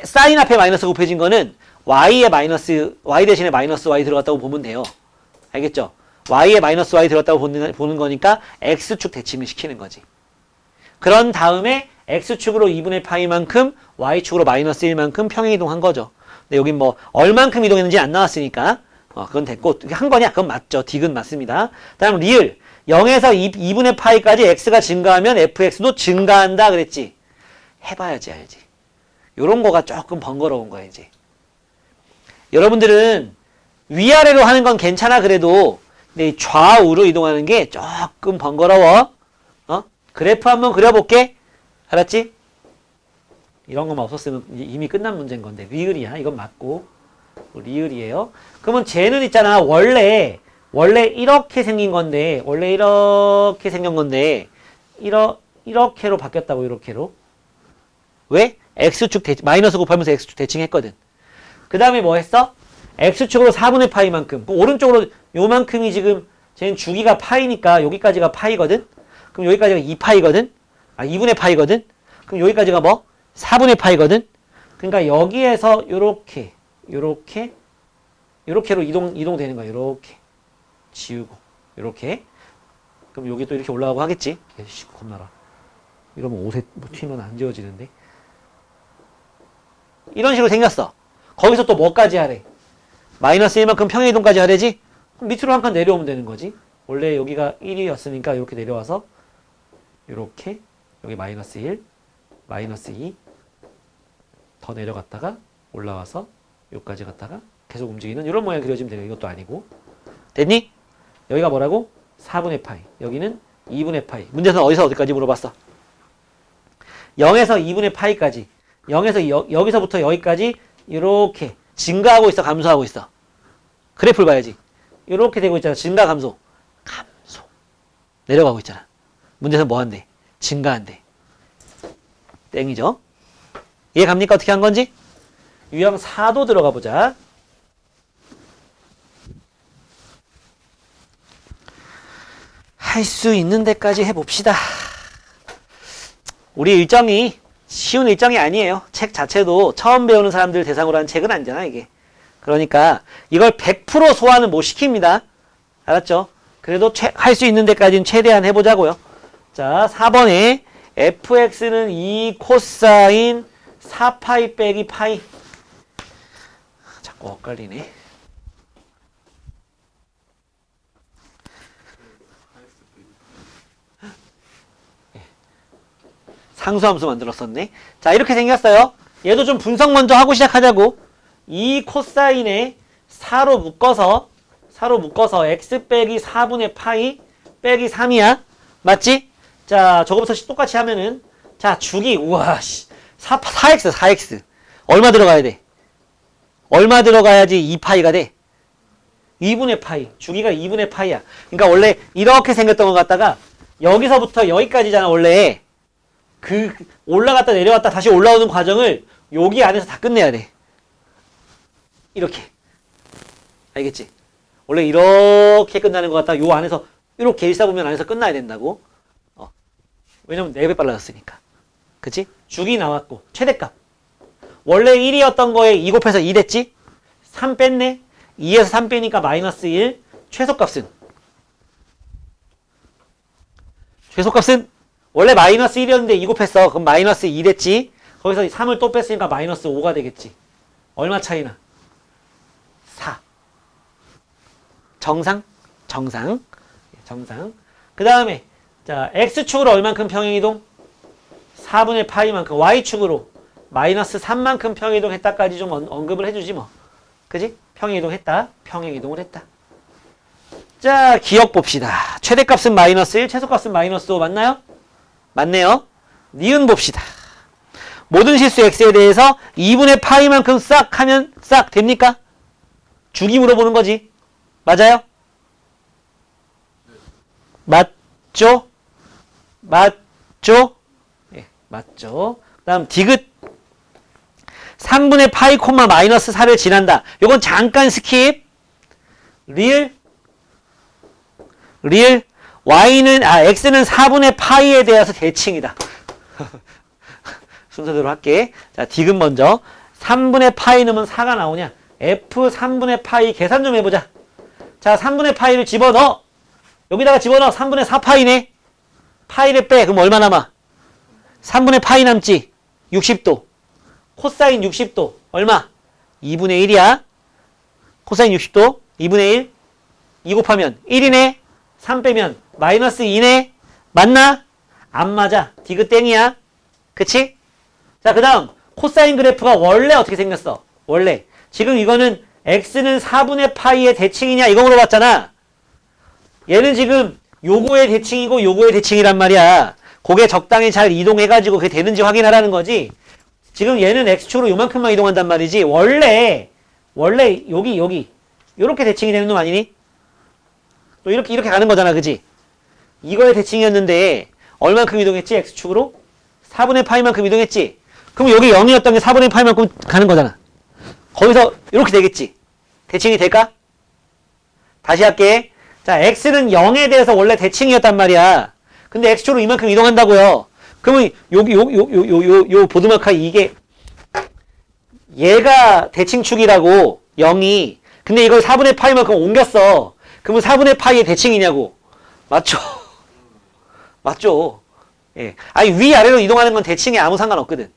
sin 앞에 마이너스 곱해진 거는 y 대신에 마이너스 y 들어갔다고 보면 돼요. 알겠죠? y에 마이너스 y 들어갔다고 보는 거니까 x축 대칭을 시키는 거지. 그런 다음에 x축으로 2분의 파이만큼 y축으로 마이너스 1만큼 평행이동한 거죠. 근데 여긴 뭐 얼만큼 이동했는지 안 나왔으니까 그건 됐고 한 거냐? 그건 맞죠. 디귿 맞습니다. 다음 리을 0에서 2분의 파이까지 x가 증가하면 fx도 증가한다 그랬지. 해봐야지 알지. 요런 거가 조금 번거로운 거야 이제. 여러분들은 위아래로 하는 건 괜찮아 그래도 근데 좌우로 이동하는 게 조금 번거로워. 그래프 한번 그려볼게. 알았지? 이런 것만 없었으면 이미 끝난 문제인 건데 리을이야. 이건 맞고 리을이에요. 그러면 쟤는 있잖아. 원래 이렇게 생긴 건데 원래 이렇게 생긴 건데 이렇게로 바뀌었다고. 이렇게로. 왜? x축 마이너스 곱하면서 x축 대칭했거든. 그 다음에 뭐 했어? x축으로 4분의 파이만큼. 오른쪽으로 요만큼이 지금 쟤는 주기가 파이니까 여기까지가 파이거든. 그럼 여기까지가 2파이거든. 2분의 파이거든. 그럼 여기까지가 뭐? 4분의 파이거든. 그러니까 여기에서 요렇게로 이동되는 거야. 요렇게 지우고 요렇게. 그럼 여기 또 이렇게 올라가고 하겠지. 에이씨 겁나라. 이러면 옷에 튀면 안 지워지는데. 이런 식으로 생겼어. 거기서 또 뭐까지 하래? 마이너스 1만큼 평행이동까지 하래지? 그럼 밑으로 한 칸 내려오면 되는 거지. 원래 여기가 1이었으니까 이렇게 내려와서 이렇게 여기 마이너스 1, 마이너스 2 더 내려갔다가 올라와서 여기까지 갔다가 계속 움직이는 이런 모양 그려지면 돼요. 이것도 아니고. 됐니? 여기가 뭐라고? 4분의 파이. 여기는 2분의 파이. 문제에서 어디서 어디까지 물어봤어? 0에서 2분의 파이까지. 0에서 여기서부터 여기까지 이렇게 증가하고 있어, 감소하고 있어. 그래프를 봐야지. 이렇게 되고 있잖아. 증가, 감소. 감소. 내려가고 있잖아. 문제에서 뭐 한대? 증가한대. 땡이죠. 이해 갑니까? 어떻게 한 건지? 유형 4도 들어가 보자. 할 수 있는 데까지 해봅시다. 우리 일정이 쉬운 일정이 아니에요. 책 자체도 처음 배우는 사람들 대상으로 한 책은 아니잖아, 이게. 그러니까 이걸 100% 소화는 못 시킵니다. 알았죠? 그래도 할 수 있는 데까지는 최대한 해보자고요. 자, 4번에 fx는 2 코사인 4파이 빼기 파이. 자꾸 엇갈리네. 상수함수 만들었었네. 자, 이렇게 생겼어요. 얘도 좀 분석 먼저 하고 시작하자고. 2 코사인에 4로 묶어서 x 빼기 4분의 파이 빼기 3이야. 맞지? 자, 저거부터 똑같이 하면은, 자, 주기, 우와, 4x. 얼마 들어가야 돼? 얼마 들어가야지 2파이가 돼? 2분의 파이. 주기가 2분의 파이야. 그러니까 원래 이렇게 생겼던 것 같다가, 여기서부터 여기까지잖아, 원래. 올라갔다 내려갔다 다시 올라오는 과정을 여기 안에서 다 끝내야 돼. 이렇게. 알겠지? 원래 이렇게 끝나는 것 같다. 요 안에서, 이렇게 일사분면 안에서 끝나야 된다고. 왜냐면 4배 빨라졌으니까. 그치? 주기 나왔고, 최대값. 원래 1이었던 거에 2 곱해서 2 됐지? 3 뺐네? 2에서 3 빼니까 마이너스 1. 최소값은 원래 마이너스 1이었는데 2 곱했어. 그럼 마이너스 2 됐지? 거기서 3을 또 뺐으니까 마이너스 5가 되겠지. 얼마 차이나? 4. 정상. 그 다음에 자, x축으로 얼만큼 평행이동? 4분의 파이만큼. y축으로 마이너스 3만큼 평행이동 했다까지 좀 언급을 해주지 뭐. 그지? 평행이동을 했다. 자, 기억 봅시다. 최대값은 마이너스 1, 최소값은 마이너스 5 맞나요? 맞네요. 니은 봅시다. 모든 실수 x에 대해서 2분의 파이만큼 싹 하면 싹 됩니까? 주기 물어보는 거지. 맞아요? 맞죠? 예, 맞죠. 그 다음 디귿 3분의 파이 콤마 마이너스 4를 지난다. 요건 잠깐 스킵. 리을 x는 4분의 파이에 대해서 대칭이다. 순서대로 할게. 자, 디귿 먼저. 3분의 파이 넣으면 4가 나오냐? f 3분의 파이 계산 좀 해보자. 자, 3분의 파이를 집어넣어. 여기다가 집어넣어. 3분의 4파이네. 파이를 빼. 그럼 얼마 남아? 3분의 파이 남지. 60도. 코사인 60도. 얼마? 2분의 1이야. 코사인 60도. 2분의 1. 2 곱하면 1이네. 3 빼면 마이너스 2네. 맞나? 안 맞아. 디귿 땡이야. 그치? 자, 그 다음 코사인 그래프가 원래 어떻게 생겼어? 원래 지금 이거는 x는 4분의 파이의 대칭이냐 이거 물어봤잖아. 얘는 지금 요거의 대칭이고 요거의 대칭이란 말이야. 그게 적당히 잘 이동해가지고 그게 되는지 확인하라는 거지. 지금 얘는 x축으로 요만큼만 이동한단 말이지. 원래 여기 요렇게 대칭이 되는 놈 아니니? 또 이렇게 가는 거잖아. 그지? 이거의 대칭이었는데 얼만큼 이동했지? x축으로? 4분의 파이만큼 이동했지? 그럼 여기 0이었던 게 4분의 파이만큼 가는 거잖아. 거기서 이렇게 되겠지? 대칭이 될까? 다시 할게. 자, x는 0에 대해서 원래 대칭이었단 말이야. 근데 x축으로 이만큼 이동한다고요. 그러면 여기 요 보드마카 이게 얘가 대칭축이라고 0이. 근데 이걸 4분의 파이만큼 옮겼어. 그러면 4분의 파이의 대칭이냐고. 맞죠? 맞죠? 예. 아니 위아래로 이동하는 건 대칭에 아무 상관없거든.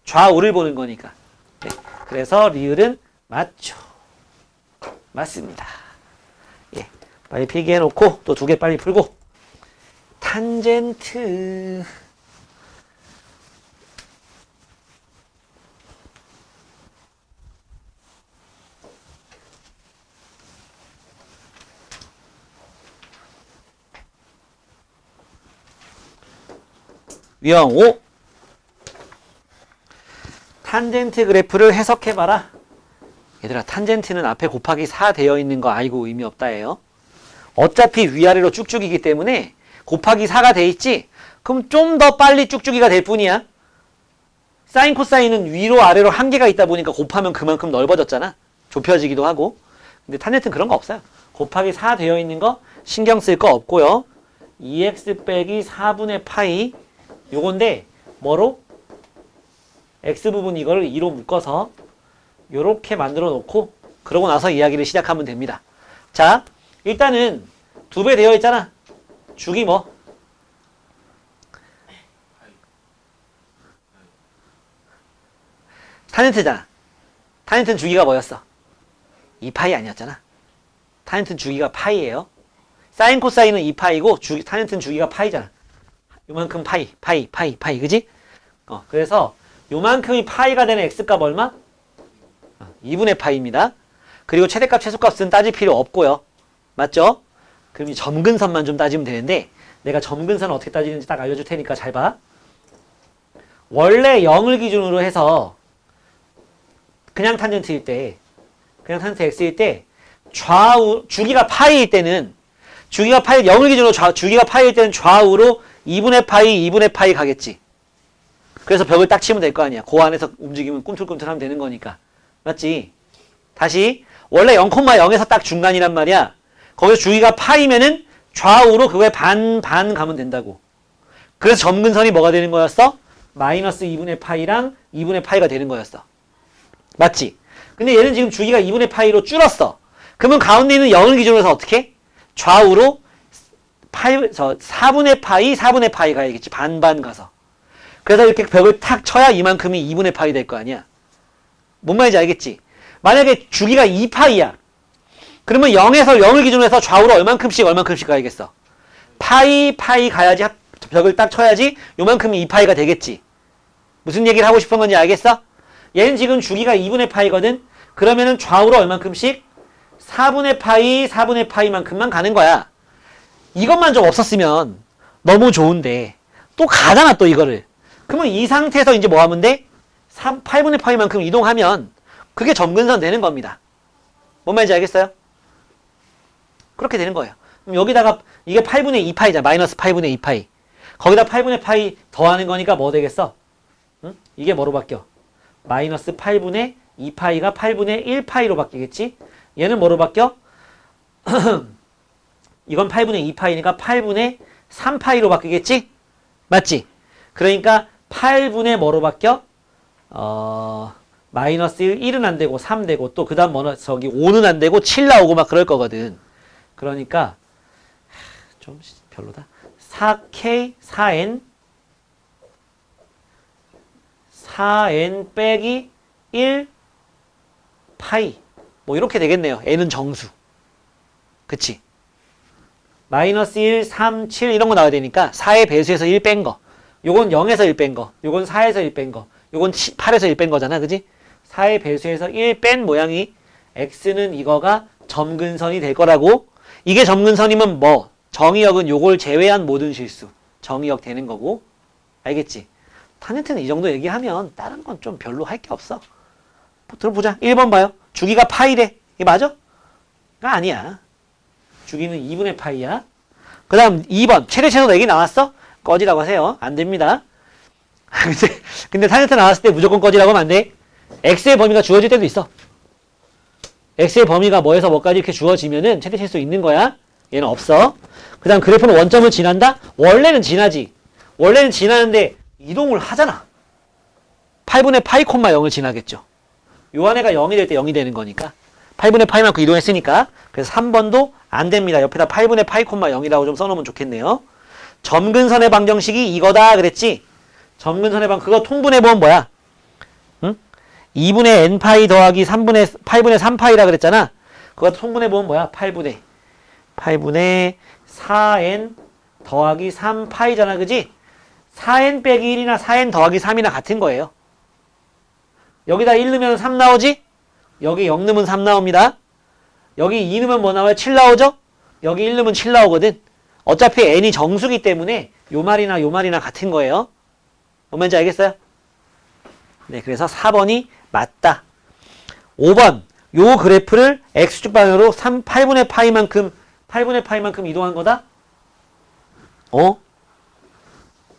좌우를 보는 거니까. 네. 그래서 리을은 맞죠. 맞습니다. 예. 빨리 필기해 놓고 또 2개 빨리 풀고. 탄젠트. 유형 5. 탄젠트 그래프를 해석해봐라. 얘들아, 탄젠트는 앞에 곱하기 4 되어 있는 거 아이고 의미 없다예요. 어차피 위아래로 쭉쭉이기 때문에 곱하기 4가 돼 있지? 그럼 좀 더 빨리 쭉쭉이가 될 뿐이야. 사인 코사인은 위로 아래로 한계가 있다 보니까 곱하면 그만큼 넓어졌잖아. 좁혀지기도 하고. 근데 탄젠트는 그런 거 없어요. 곱하기 4 되어 있는 거 신경 쓸 거 없고요. 2x 빼기 4분의 파이 요건데 뭐로? x 부분 이걸 2로 묶어서 요렇게 만들어 놓고 그러고 나서 이야기를 시작하면 됩니다. 자, 일단은 2배 되어 있잖아. 주기 뭐? 탄젠트잖아. 탄젠트는 주기가 뭐였어? 2파이 아니었잖아. 탄젠트는 주기가 파이예요. 사인 코사인은 2파이고 탄젠트는 주기가 파이잖아. 요만큼 파이, 그지? 그래서 요만큼이 파이가 되는 x값 얼마? 2분의 파이입니다. 그리고 최대값, 최소값은 따질 필요 없고요. 맞죠? 그럼 이 점근선만 좀 따지면 되는데 내가 점근선 어떻게 따지는지 딱 알려줄 테니까 잘 봐. 원래 0을 기준으로 해서 그냥 탄젠트일 때, 그냥 탄젠트 x일 때 좌우, 주기가 파이일 때는 주기가 파이, 0을 기준으로 주기가 파이일 때는 좌우로 2분의 파이 가겠지. 그래서 벽을 딱 치면 될 거 아니야. 그 안에서 움직이면 꿈틀꿈틀하면 되는 거니까. 맞지? 다시 원래 0,0에서 딱 중간이란 말이야. 거기서 주기가 파이면은 좌우로 그거에 반 가면 된다고. 그래서 점근선이 뭐가 되는 거였어? 마이너스 2분의 파이랑 2분의 파이가 되는 거였어. 맞지? 근데 얘는 지금 주기가 2분의 파이로 줄었어. 그러면 가운데 있는 0을 기준으로 해서 어떻게? 좌우로 4분의 파이 가야겠지. 반반 가서. 그래서 이렇게 벽을 탁 쳐야 이만큼이 2분의 파이 될 거 아니야. 뭔 말인지 알겠지? 만약에 주기가 2파이야. 그러면 0에서 0을 기준으로 해서 좌우로 얼만큼씩 가야겠어. 파이 가야지 벽을 딱 쳐야지 요만큼이 2파이가 되겠지. 무슨 얘기를 하고 싶은 건지 알겠어? 얘는 지금 주기가 2분의 파이거든. 그러면은 좌우로 얼만큼씩? 4분의 파이만큼만 가는 거야. 이것만 좀 없었으면 너무 좋은데 또 가잖아 또 이거를. 그러면 이 상태에서 이제 뭐 하면 돼? 8분의 파이만큼 이동하면 그게 점근선 되는 겁니다. 뭔 말인지 알겠어요? 그렇게 되는 거예요. 그럼 여기다가 이게 8분의 2파이잖아. 마이너스 8분의 2파이. 거기다 8분의 파이 더하는 거니까 뭐 되겠어? 응? 이게 뭐로 바뀌어? 마이너스 8분의 2파이가 8분의 1파이로 바뀌겠지? 얘는 뭐로 바뀌어? 이건 8분의 2파이니까 8분의 3파이로 바뀌겠지? 맞지? 그러니까 8분의 뭐로 바뀌어? 마이너스 1은 안 되고 3 되고 또 그 다음 뭐는 저기 5는 안 되고 7 나오고 막 그럴 거거든. 그러니까 좀 별로다. 4K 4n 빼기 1 파이 뭐 이렇게 되겠네요. n은 정수. 그치? 마이너스 1, 3, 7 이런 거 나와야 되니까 4의 배수에서 1 뺀 거. 요건 0에서 1 뺀 거. 요건 4에서 1 뺀 거. 요건 8에서 1 뺀 거잖아. 그지? 4의 배수에서 1 뺀 모양이 x는 이거가 점근선이 될 거라고. 이게 점근선이면 뭐? 정의역은 요걸 제외한 모든 실수. 정의역 되는 거고. 알겠지? 탄젠트는 이 정도 얘기하면 다른 건 좀 별로 할 게 없어. 들어보자. 1번 봐요. 주기가 파이래. 이게 맞아? 아니야. 주기는 2분의 파이야. 그 다음 2번. 최대 최소 얘기 나왔어? 꺼지라고 하세요. 안 됩니다. 근데 탄젠트 나왔을 때 무조건 꺼지라고 하면 안 돼. x의 범위가 주어질 때도 있어. x의 범위가 뭐에서 뭐까지 이렇게 주어지면은 최대 최소 있는 거야. 얘는 없어. 그 다음 그래프는 원점을 지난다? 원래는 지나지. 원래는 지나는데 이동을 하잖아. 8분의 파이 콤마 0을 지나겠죠. 요 안에가 0이 될 때 0이 되는 거니까. 8분의 파이만큼 이동했으니까. 그래서 3번도 안 됩니다. 옆에다 8분의 파이 콤마 0이라고 좀 써놓으면 좋겠네요. 점근선의 방정식이 이거다 그랬지? 점근선의 그거 통분해보면 뭐야? 응? 2분의 n파이 더하기 8분의 3파이라 그랬잖아. 그거 통분해보면 뭐야? 8분의 4n 더하기 3파이잖아. 그지? 4n 빼기 1이나 4n 더하기 3이나 같은 거예요. 여기다 1 넣으면 3 나오지? 여기 0 넣으면 3 나옵니다. 여기 2 넣으면 뭐 나와요? 7 나오죠? 여기 1 넣으면 7 나오거든. 어차피 n이 정수기 때문에 요 말이나 같은 거예요. 뭔지 알겠어요? 네, 그래서 4번이 맞다. 5번. 요 그래프를 x축 방향으로 8분의 파이만큼 이동한 거다?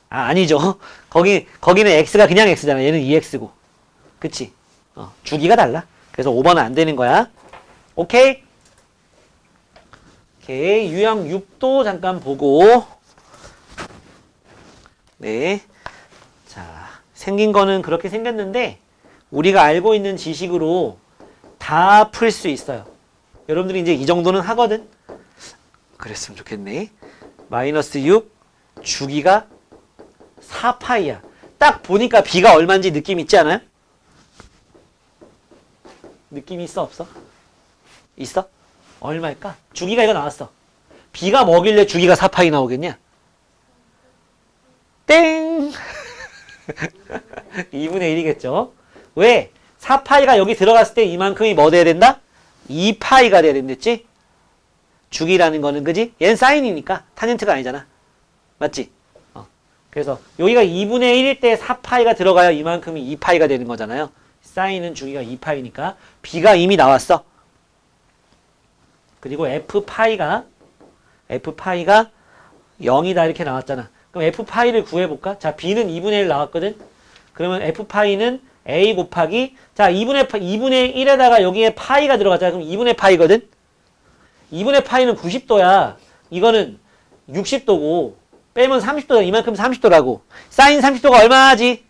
아니죠. 거기는 x가 그냥 x잖아. 얘는 2x고. 그치? 주기가 달라. 그래서 5번은 안 되는 거야. 오케이? 오케이. 유형 6도 잠깐 보고 네. 자, 생긴 거는 그렇게 생겼는데 우리가 알고 있는 지식으로 다 풀 수 있어요. 여러분들이 이제 이 정도는 하거든. 그랬으면 좋겠네. 마이너스 6 주기가 4파이야. 딱 보니까 b가 얼마인지 느낌 있지 않아요? 느낌이 있어 없어? 있어? 얼마일까? 주기가 이거 나왔어. b가 뭐길래 주기가 4파이 나오겠냐? 땡! 2분의 1이겠죠? 왜? 4파이가 여기 들어갔을 때 이만큼이 뭐 돼야 된다? 2파이가 돼야 된댔지? 주기라는 거는 그지? 얘는 사인이니까 탄젠트가 아니잖아. 맞지? 그래서 여기가 2분의 1일 때 4파이가 들어가야 이만큼이 2파이가 되는 거잖아요. 사인은 주기가 2파이니까 b가 이미 나왔어. 그리고 f파이가 0이다 이렇게 나왔잖아. 그럼 f파이를 구해볼까? 자, b는 2분의 1 나왔거든? 그러면 f파이는 a 곱하기 자 2분의 1에다가 여기에 파이가 들어갔잖아. 그럼 2분의 파이거든? 2분의 파이는 90도야. 이거는 60도고 빼면 30도야. 이만큼 30도라고. 사인 30도가 얼마지?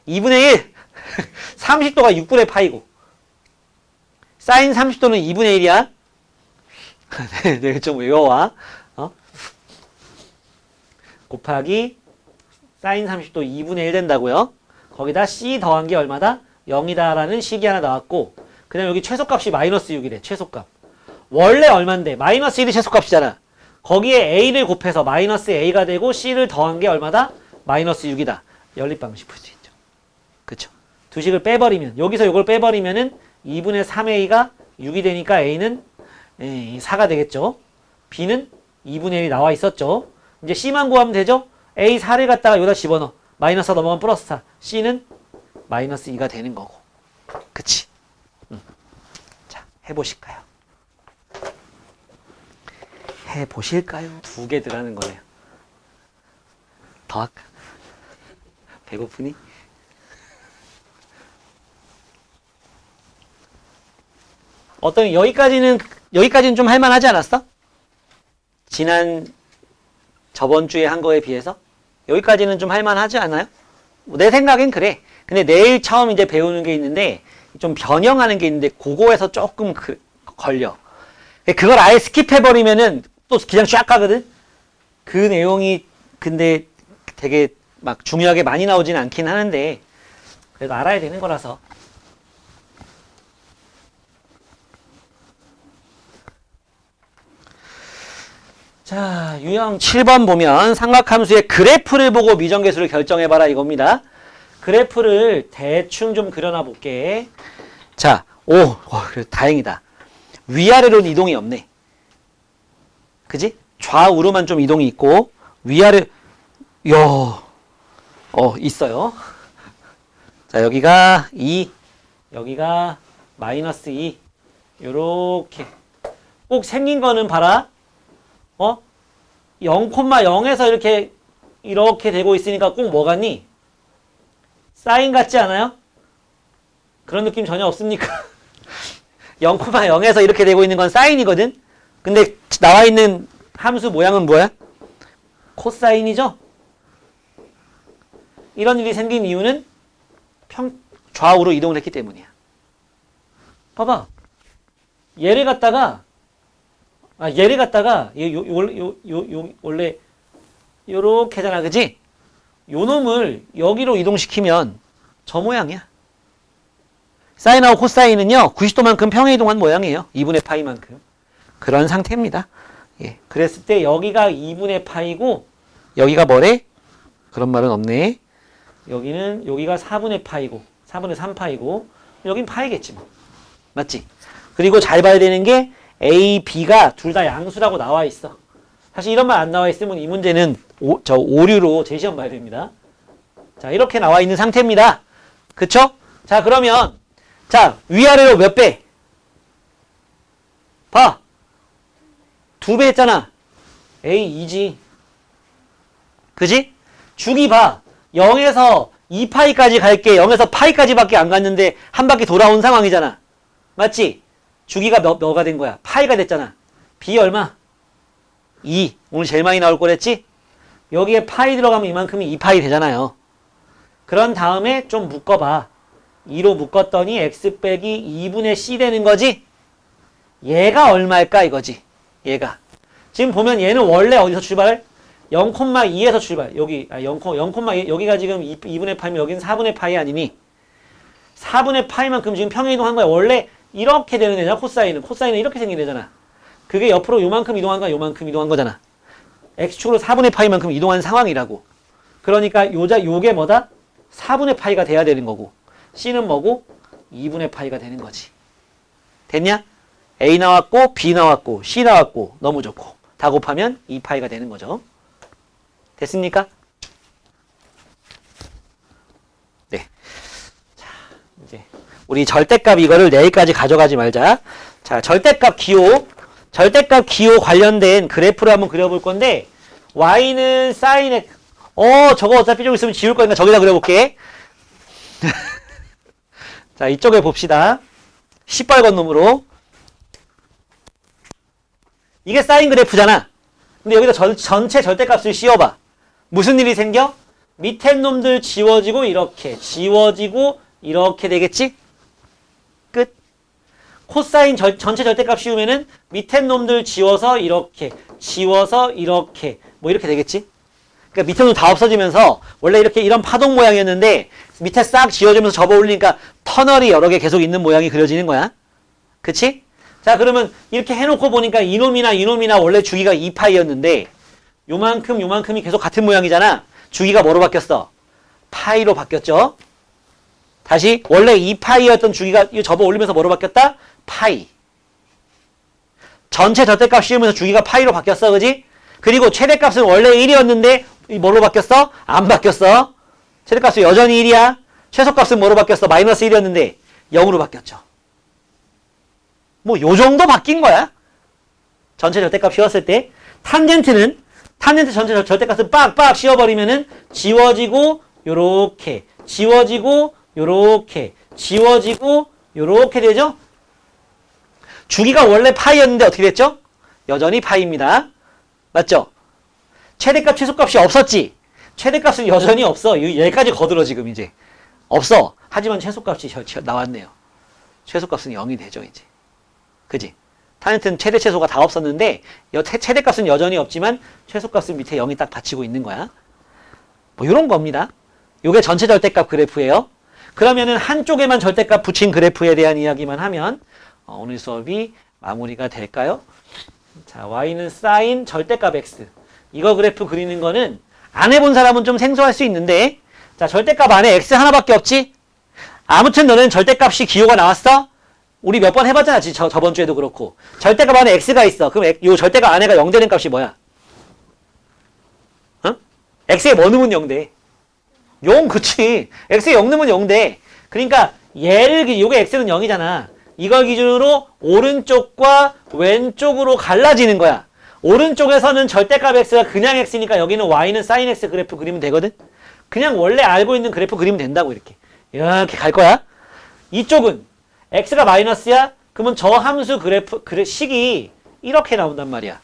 2분의 1. 30도가 6분의 파이고. 사인 30도는 2분의 1이야. 네, 좀 외워와. 곱하기 사인 30도 2분의 1 된다고요. 거기다 c 더한 게 얼마다? 0이다 라는 식이 하나 나왔고 그 다음에 여기 최소값이 마이너스 6이래. 최소값. 원래 얼만데? 마이너스 1이 최소값이잖아. 거기에 a를 곱해서 마이너스 a가 되고 c를 더한 게 얼마다? 마이너스 6이다. 연립방식 풀 수 있죠. 그쵸? 두 식을 빼버리면 여기서 이걸 빼버리면은 2분의 3a가 6이 되니까 a는 4가 되겠죠. b는 2분의 1이 나와 있었죠. 이제 c만 구하면 되죠. a 4를 갖다가 여기다 집어넣어. 마이너스 4 넘어가면 플러스 4. c는 마이너스 2가 되는 거고. 그치? 자, 해보실까요? 해보실까요? 두 개 들어가는 거네요. 더 할까? 배고프니? 어떤 여기까지는 좀 할만하지 않았어? 저번 주에 한 거에 비해서 여기까지는 좀 할만하지 않아요? 내 생각엔 그래. 근데 내일 처음 이제 배우는 게 있는데 좀 변형하는 게 있는데 그거에서 조금 걸려. 그걸 아예 스킵해버리면은 또 그냥 쫙 가거든? 그 내용이 근데 되게 막 중요하게 많이 나오진 않긴 하는데 그래도 알아야 되는 거라서. 자, 유형 7번 보면 삼각함수의 그래프를 보고 미정계수를 결정해봐라 이겁니다. 그래프를 대충 좀 그려놔 볼게. 자, 그래 다행이다. 위아래로는 이동이 없네. 그지? 좌우로만 좀 이동이 있고 위아래 있어요. 자, 여기가 2, 여기가 마이너스 2 요렇게 꼭 생긴 거는 봐라. 0,0에서 이렇게 되고 있으니까 꼭 뭐 같니? 사인 같지 않아요? 그런 느낌 전혀 없습니까? 0,0에서 이렇게 되고 있는 건 사인이거든? 근데 나와 있는 함수 모양은 뭐야? 코사인이죠? 이런 일이 생긴 이유는 좌우로 이동을 했기 때문이야. 봐봐. 얘를 갖다가 원래 요렇게잖아, 그지? 요 놈을 여기로 이동시키면 저 모양이야. 사인하고 코사인은요 90도만큼 평행 이동한 모양이에요. 2분의 파이만큼. 그런 상태입니다. 예, 그랬을 때 여기가 2분의 파이고 여기가 뭐래? 그런 말은 없네. 여기가 4분의 파이고 4분의 3파이고 여긴 파이겠지 뭐. 맞지? 그리고 잘 봐야 되는 게 A, B가 둘 다 양수라고 나와 있어. 사실 이런 말 안 나와 있으면 이 문제는 오류로 재시험 봐야 됩니다. 자, 이렇게 나와 있는 상태입니다. 그쵸? 자, 그러면 자, 위아래로 몇 배? 봐. 2배 했잖아. A, 2지. 그지? 주기 봐. 0에서 2파이까지 갈게. 0에서 파이까지밖에 안 갔는데 한 바퀴 돌아온 상황이잖아. 맞지? 주기가 뭐가 된 거야? 파이가 됐잖아. B 얼마? 2. 오늘 제일 많이 나올 거랬지? 여기에 파이 들어가면 이만큼이 2파이 되잖아요. 그런 다음에 좀 묶어봐. 2로 묶었더니 x 빼기 2분의 c 되는 거지? 얘가 얼마일까 이거지. 얘가. 지금 보면 얘는 원래 어디서 출발? 0,2에서 출발. 여기 0,2 여기가 지금 2분의 파이면 여기는 4분의 파이 아니니? 4분의 파이만큼 지금 평행 이동한 거야. 원래 이렇게 되는 애잖아. 코사인은 이렇게 생긴 애잖아. 그게 옆으로 요만큼 이동한 거야. 요만큼 이동한 거잖아. x축으로 4분의 파이만큼 이동한 상황이라고. 그러니까 요게 뭐다? 4분의 파이가 돼야 되는 거고 c는 뭐고? 2분의 파이가 되는 거지. 됐냐? a 나왔고 b 나왔고 c 나왔고 너무 좋고 다 곱하면 2파이가 되는 거죠. 됐습니까? 네. 자, 이제 우리 절대값 이거를 내일까지 가져가지 말자. 자, 절대값 기호 관련된 그래프를 한번 그려볼 건데 y는 sin x 저거 어차피 좀 있으면 지울 거니까 저기다 그려볼게. 자, 이쪽에 봅시다. 시뻘건 놈으로. 이게 사인 그래프잖아. 근데 여기다 전체 절대값을 씌워봐. 무슨 일이 생겨? 밑에 놈들 지워지고 이렇게 되겠지? 끝. 코사인 전체 절대값 씌우면은 밑에 놈들 지워서 이렇게 뭐 이렇게 되겠지? 그러니까 밑에 놈 다 없어지면서 원래 이렇게 이런 파동 모양이었는데 밑에 싹 지워지면서 접어 올리니까 터널이 여러 개 계속 있는 모양이 그려지는 거야. 그치? 자, 그러면 이렇게 해놓고 보니까 이놈이나 원래 주기가 2파이였는데 요만큼이 계속 같은 모양이잖아. 주기가 뭐로 바뀌었어? 파이로 바뀌었죠? 다시 원래 2파이였던 주기가 접어 올리면서 뭐로 바뀌었다? 파이. 전체 절대값 씌우면서 주기가 파이로 바뀌었어. 그지? 그리고 최대값은 원래 1이었는데 뭘로 바뀌었어? 안 바뀌었어. 최대값은 여전히 1이야. 최소값은 뭐로 바뀌었어? 마이너스 1이었는데 0으로 바뀌었죠. 뭐 요 정도 바뀐 거야. 전체 절대값 씌웠을 때 탄젠트 전체 절대값을 빡빡 씌워버리면은 지워지고 요렇게 요렇게 되죠. 주기가 원래 파이였는데 어떻게 됐죠? 여전히 파이입니다. 맞죠? 최대값 최소값이 없었지. 최대값은 여전히 없어. 얘까지 거들어 지금 이제 없어. 하지만 최소값이 나왔네요. 최소값은 0이 되죠 이제. 그지? 탄젠트는 최대 최소가 다 없었는데 최대값은 여전히 없지만 최소값은 밑에 0이 딱 받치고 있는 거야. 뭐 이런 겁니다. 요게 전체 절대값 그래프예요. 그러면은 한쪽에만 절대값 붙인 그래프에 대한 이야기만 하면 오늘 수업이 마무리가 될까요? 자, y는 sin 절대값 x. 이거 그래프 그리는 거는 안 해본 사람은 좀 생소할 수 있는데 자, 절대값 안에 x 하나밖에 없지? 아무튼 너는 절대값이 기호가 나왔어? 우리 몇 번 해봤잖아. 저번 주에도 그렇고. 절대값 안에 x가 있어. 그럼 요 절대값 안에가 0 되는 값이 뭐야? 어? x에 뭐 넣으면 0 돼? 0, 그치. x에 0 넣으면 0 돼. 그러니까 요게 x는 0이잖아. 이걸 기준으로 오른쪽과 왼쪽으로 갈라지는 거야. 오른쪽에서는 절대값 x가 그냥 x니까 여기는 y는 sin x 그래프 그리면 되거든? 그냥 원래 알고 있는 그래프 그리면 된다고 이렇게 갈 거야. 이쪽은 x가 마이너스야? 그러면 저 함수 식이 이렇게 나온단 말이야.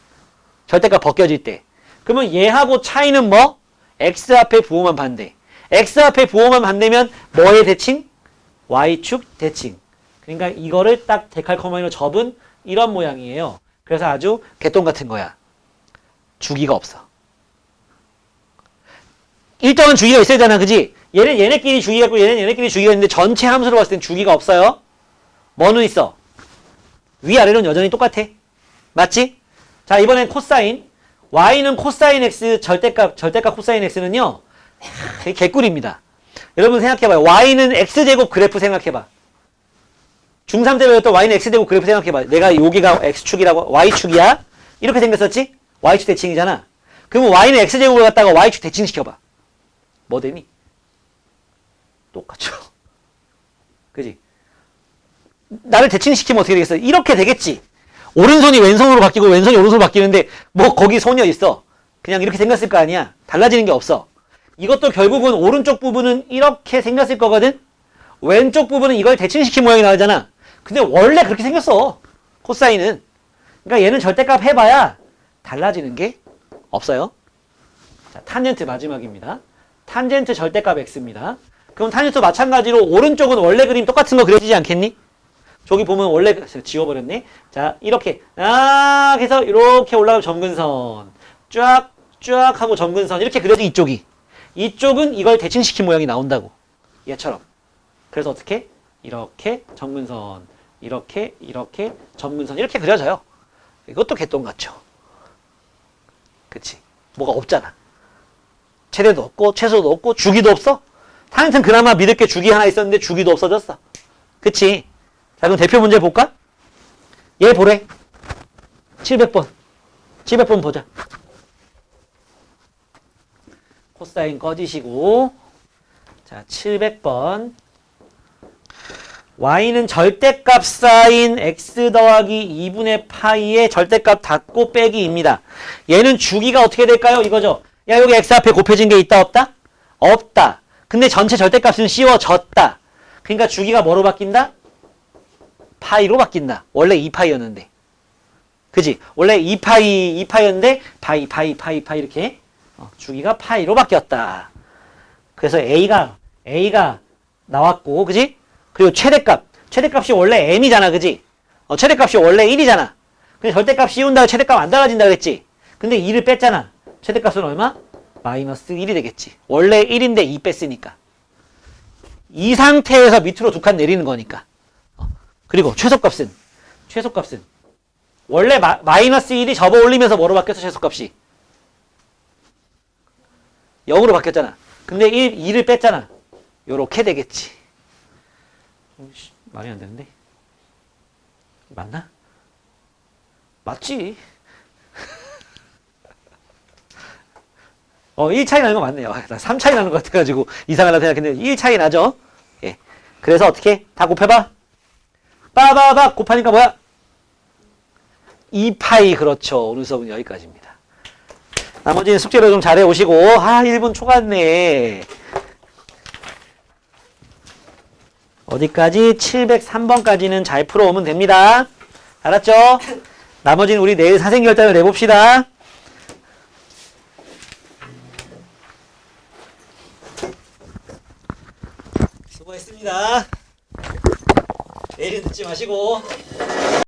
절대값 벗겨질 때. 그러면 얘하고 차이는 뭐? x 앞에 부호만 반대. x 앞에 부호만 반대면 뭐의 대칭? y축 대칭. 그러니까 이거를 딱 데칼코마니로 접은 이런 모양이에요. 그래서 아주 개똥 같은 거야. 주기가 없어. 일정한 주기가 있어야 되잖아. 그지? 얘네끼리 주기가 있고 얘네끼리 주기가 있는데 전체 함수로 봤을 땐 주기가 없어요. 뭐는 있어? 위아래로는 여전히 똑같아. 맞지? 자, 이번엔 코사인. y는 코사인 x 절대값 코사인 x는요. 되게 개꿀입니다. 여러분 생각해봐요. y는 x제곱 그래프 생각해봐. 중3 때 배웠던 y는 x제곱 그래프 생각해봐. 내가 여기가 x축이라고 y축이야? 이렇게 생겼었지? y축 대칭이잖아. 그러면 y는 x제곱을 갖다가 y축 대칭시켜봐. 뭐 되니? 똑같죠. 그지? 나를 대칭시키면 어떻게 되겠어? 이렇게 되겠지. 오른손이 왼손으로 바뀌고 왼손이 오른손으로 바뀌는데 뭐 거기 손이 있어. 그냥 이렇게 생겼을 거 아니야. 달라지는 게 없어. 이것도 결국은 오른쪽 부분은 이렇게 생겼을 거거든. 왼쪽 부분은 이걸 대칭시킨 모양이 나오잖아. 근데 원래 그렇게 생겼어. 코사인은. 그러니까 얘는 절대값 해봐야 달라지는 게 없어요. 자, 자, 탄젠트 마지막입니다. 탄젠트 절대값 x입니다. 그럼 탄젠트 마찬가지로 오른쪽은 원래 그림 똑같은 거 그려지지 않겠니? 저기 보면 원래 지워버렸네. 자, 이렇게 해서 이렇게 올라가면 점근선 쫙 하고 점근선 이렇게 그려진 이쪽이. 이쪽은 이걸 대칭시킨 모양이 나온다고. 얘처럼. 그래서 어떻게? 이렇게 점근선 이렇게 점근선 이렇게 그려져요. 이것도 개똥 같죠. 그치? 뭐가 없잖아. 최대도 없고 최소도 없고 주기도 없어. 탄젠트는 그나마 믿을 게 주기 하나 있었는데 주기도 없어졌어. 그치? 자, 그럼 대표 문제 볼까? 얘 보래. 700번. 700번 보자. 코사인 꺼지시고. 자, 700번. y는 절대값 사인 x 더하기 2분의 파이의 절대값 닫고 빼기입니다. 얘는 주기가 어떻게 될까요? 이거죠. 야, 여기 x 앞에 곱해진 게 있다 없다? 없다. 근데 전체 절대값은 씌워졌다. 그러니까 주기가 뭐로 바뀐다? 파이로 바뀐다. 원래 2파이였는데. 그지? 원래 2파이였는데 파이 이렇게 주기가 파이로 바뀌었다. 그래서 A가 나왔고, 그지? 그리고 최대값이 원래 M이잖아, 그지? 최대값이 원래 1이잖아. 근데 절대값 씌운다고 최대값 안 달라진다 그랬지? 근데 2를 뺐잖아. 최대값은 얼마? 마이너스 1이 되겠지. 원래 1인데 2 뺐으니까. 이 상태에서 밑으로 두 칸 내리는 거니까. 그리고 최소값은 원래 마이너스 1이 접어 올리면서 뭐로 바뀌었어, 최소값이? 0으로 바뀌었잖아. 근데 2를 뺐잖아. 요렇게 되겠지. 말이 안 되는데. 맞나? 맞지. 1 차이 나는 거 맞네요. 3 차이 나는 것 같아가지고 이상하다 생각했는데 1 차이 나죠. 예. 그래서 어떻게? 다 곱해봐. 빠바바 곱하니까 뭐야? 2파이. 그렇죠. 오늘 수업은 여기까지입니다. 나머지는 숙제로 좀 잘해 오시고. 1분 초갔네. 어디까지? 703번까지는 잘 풀어오면 됩니다. 알았죠? 나머지는 우리 내일 사생결단을 내봅시다. 수고했습니다. 내일은 듣지 마시고.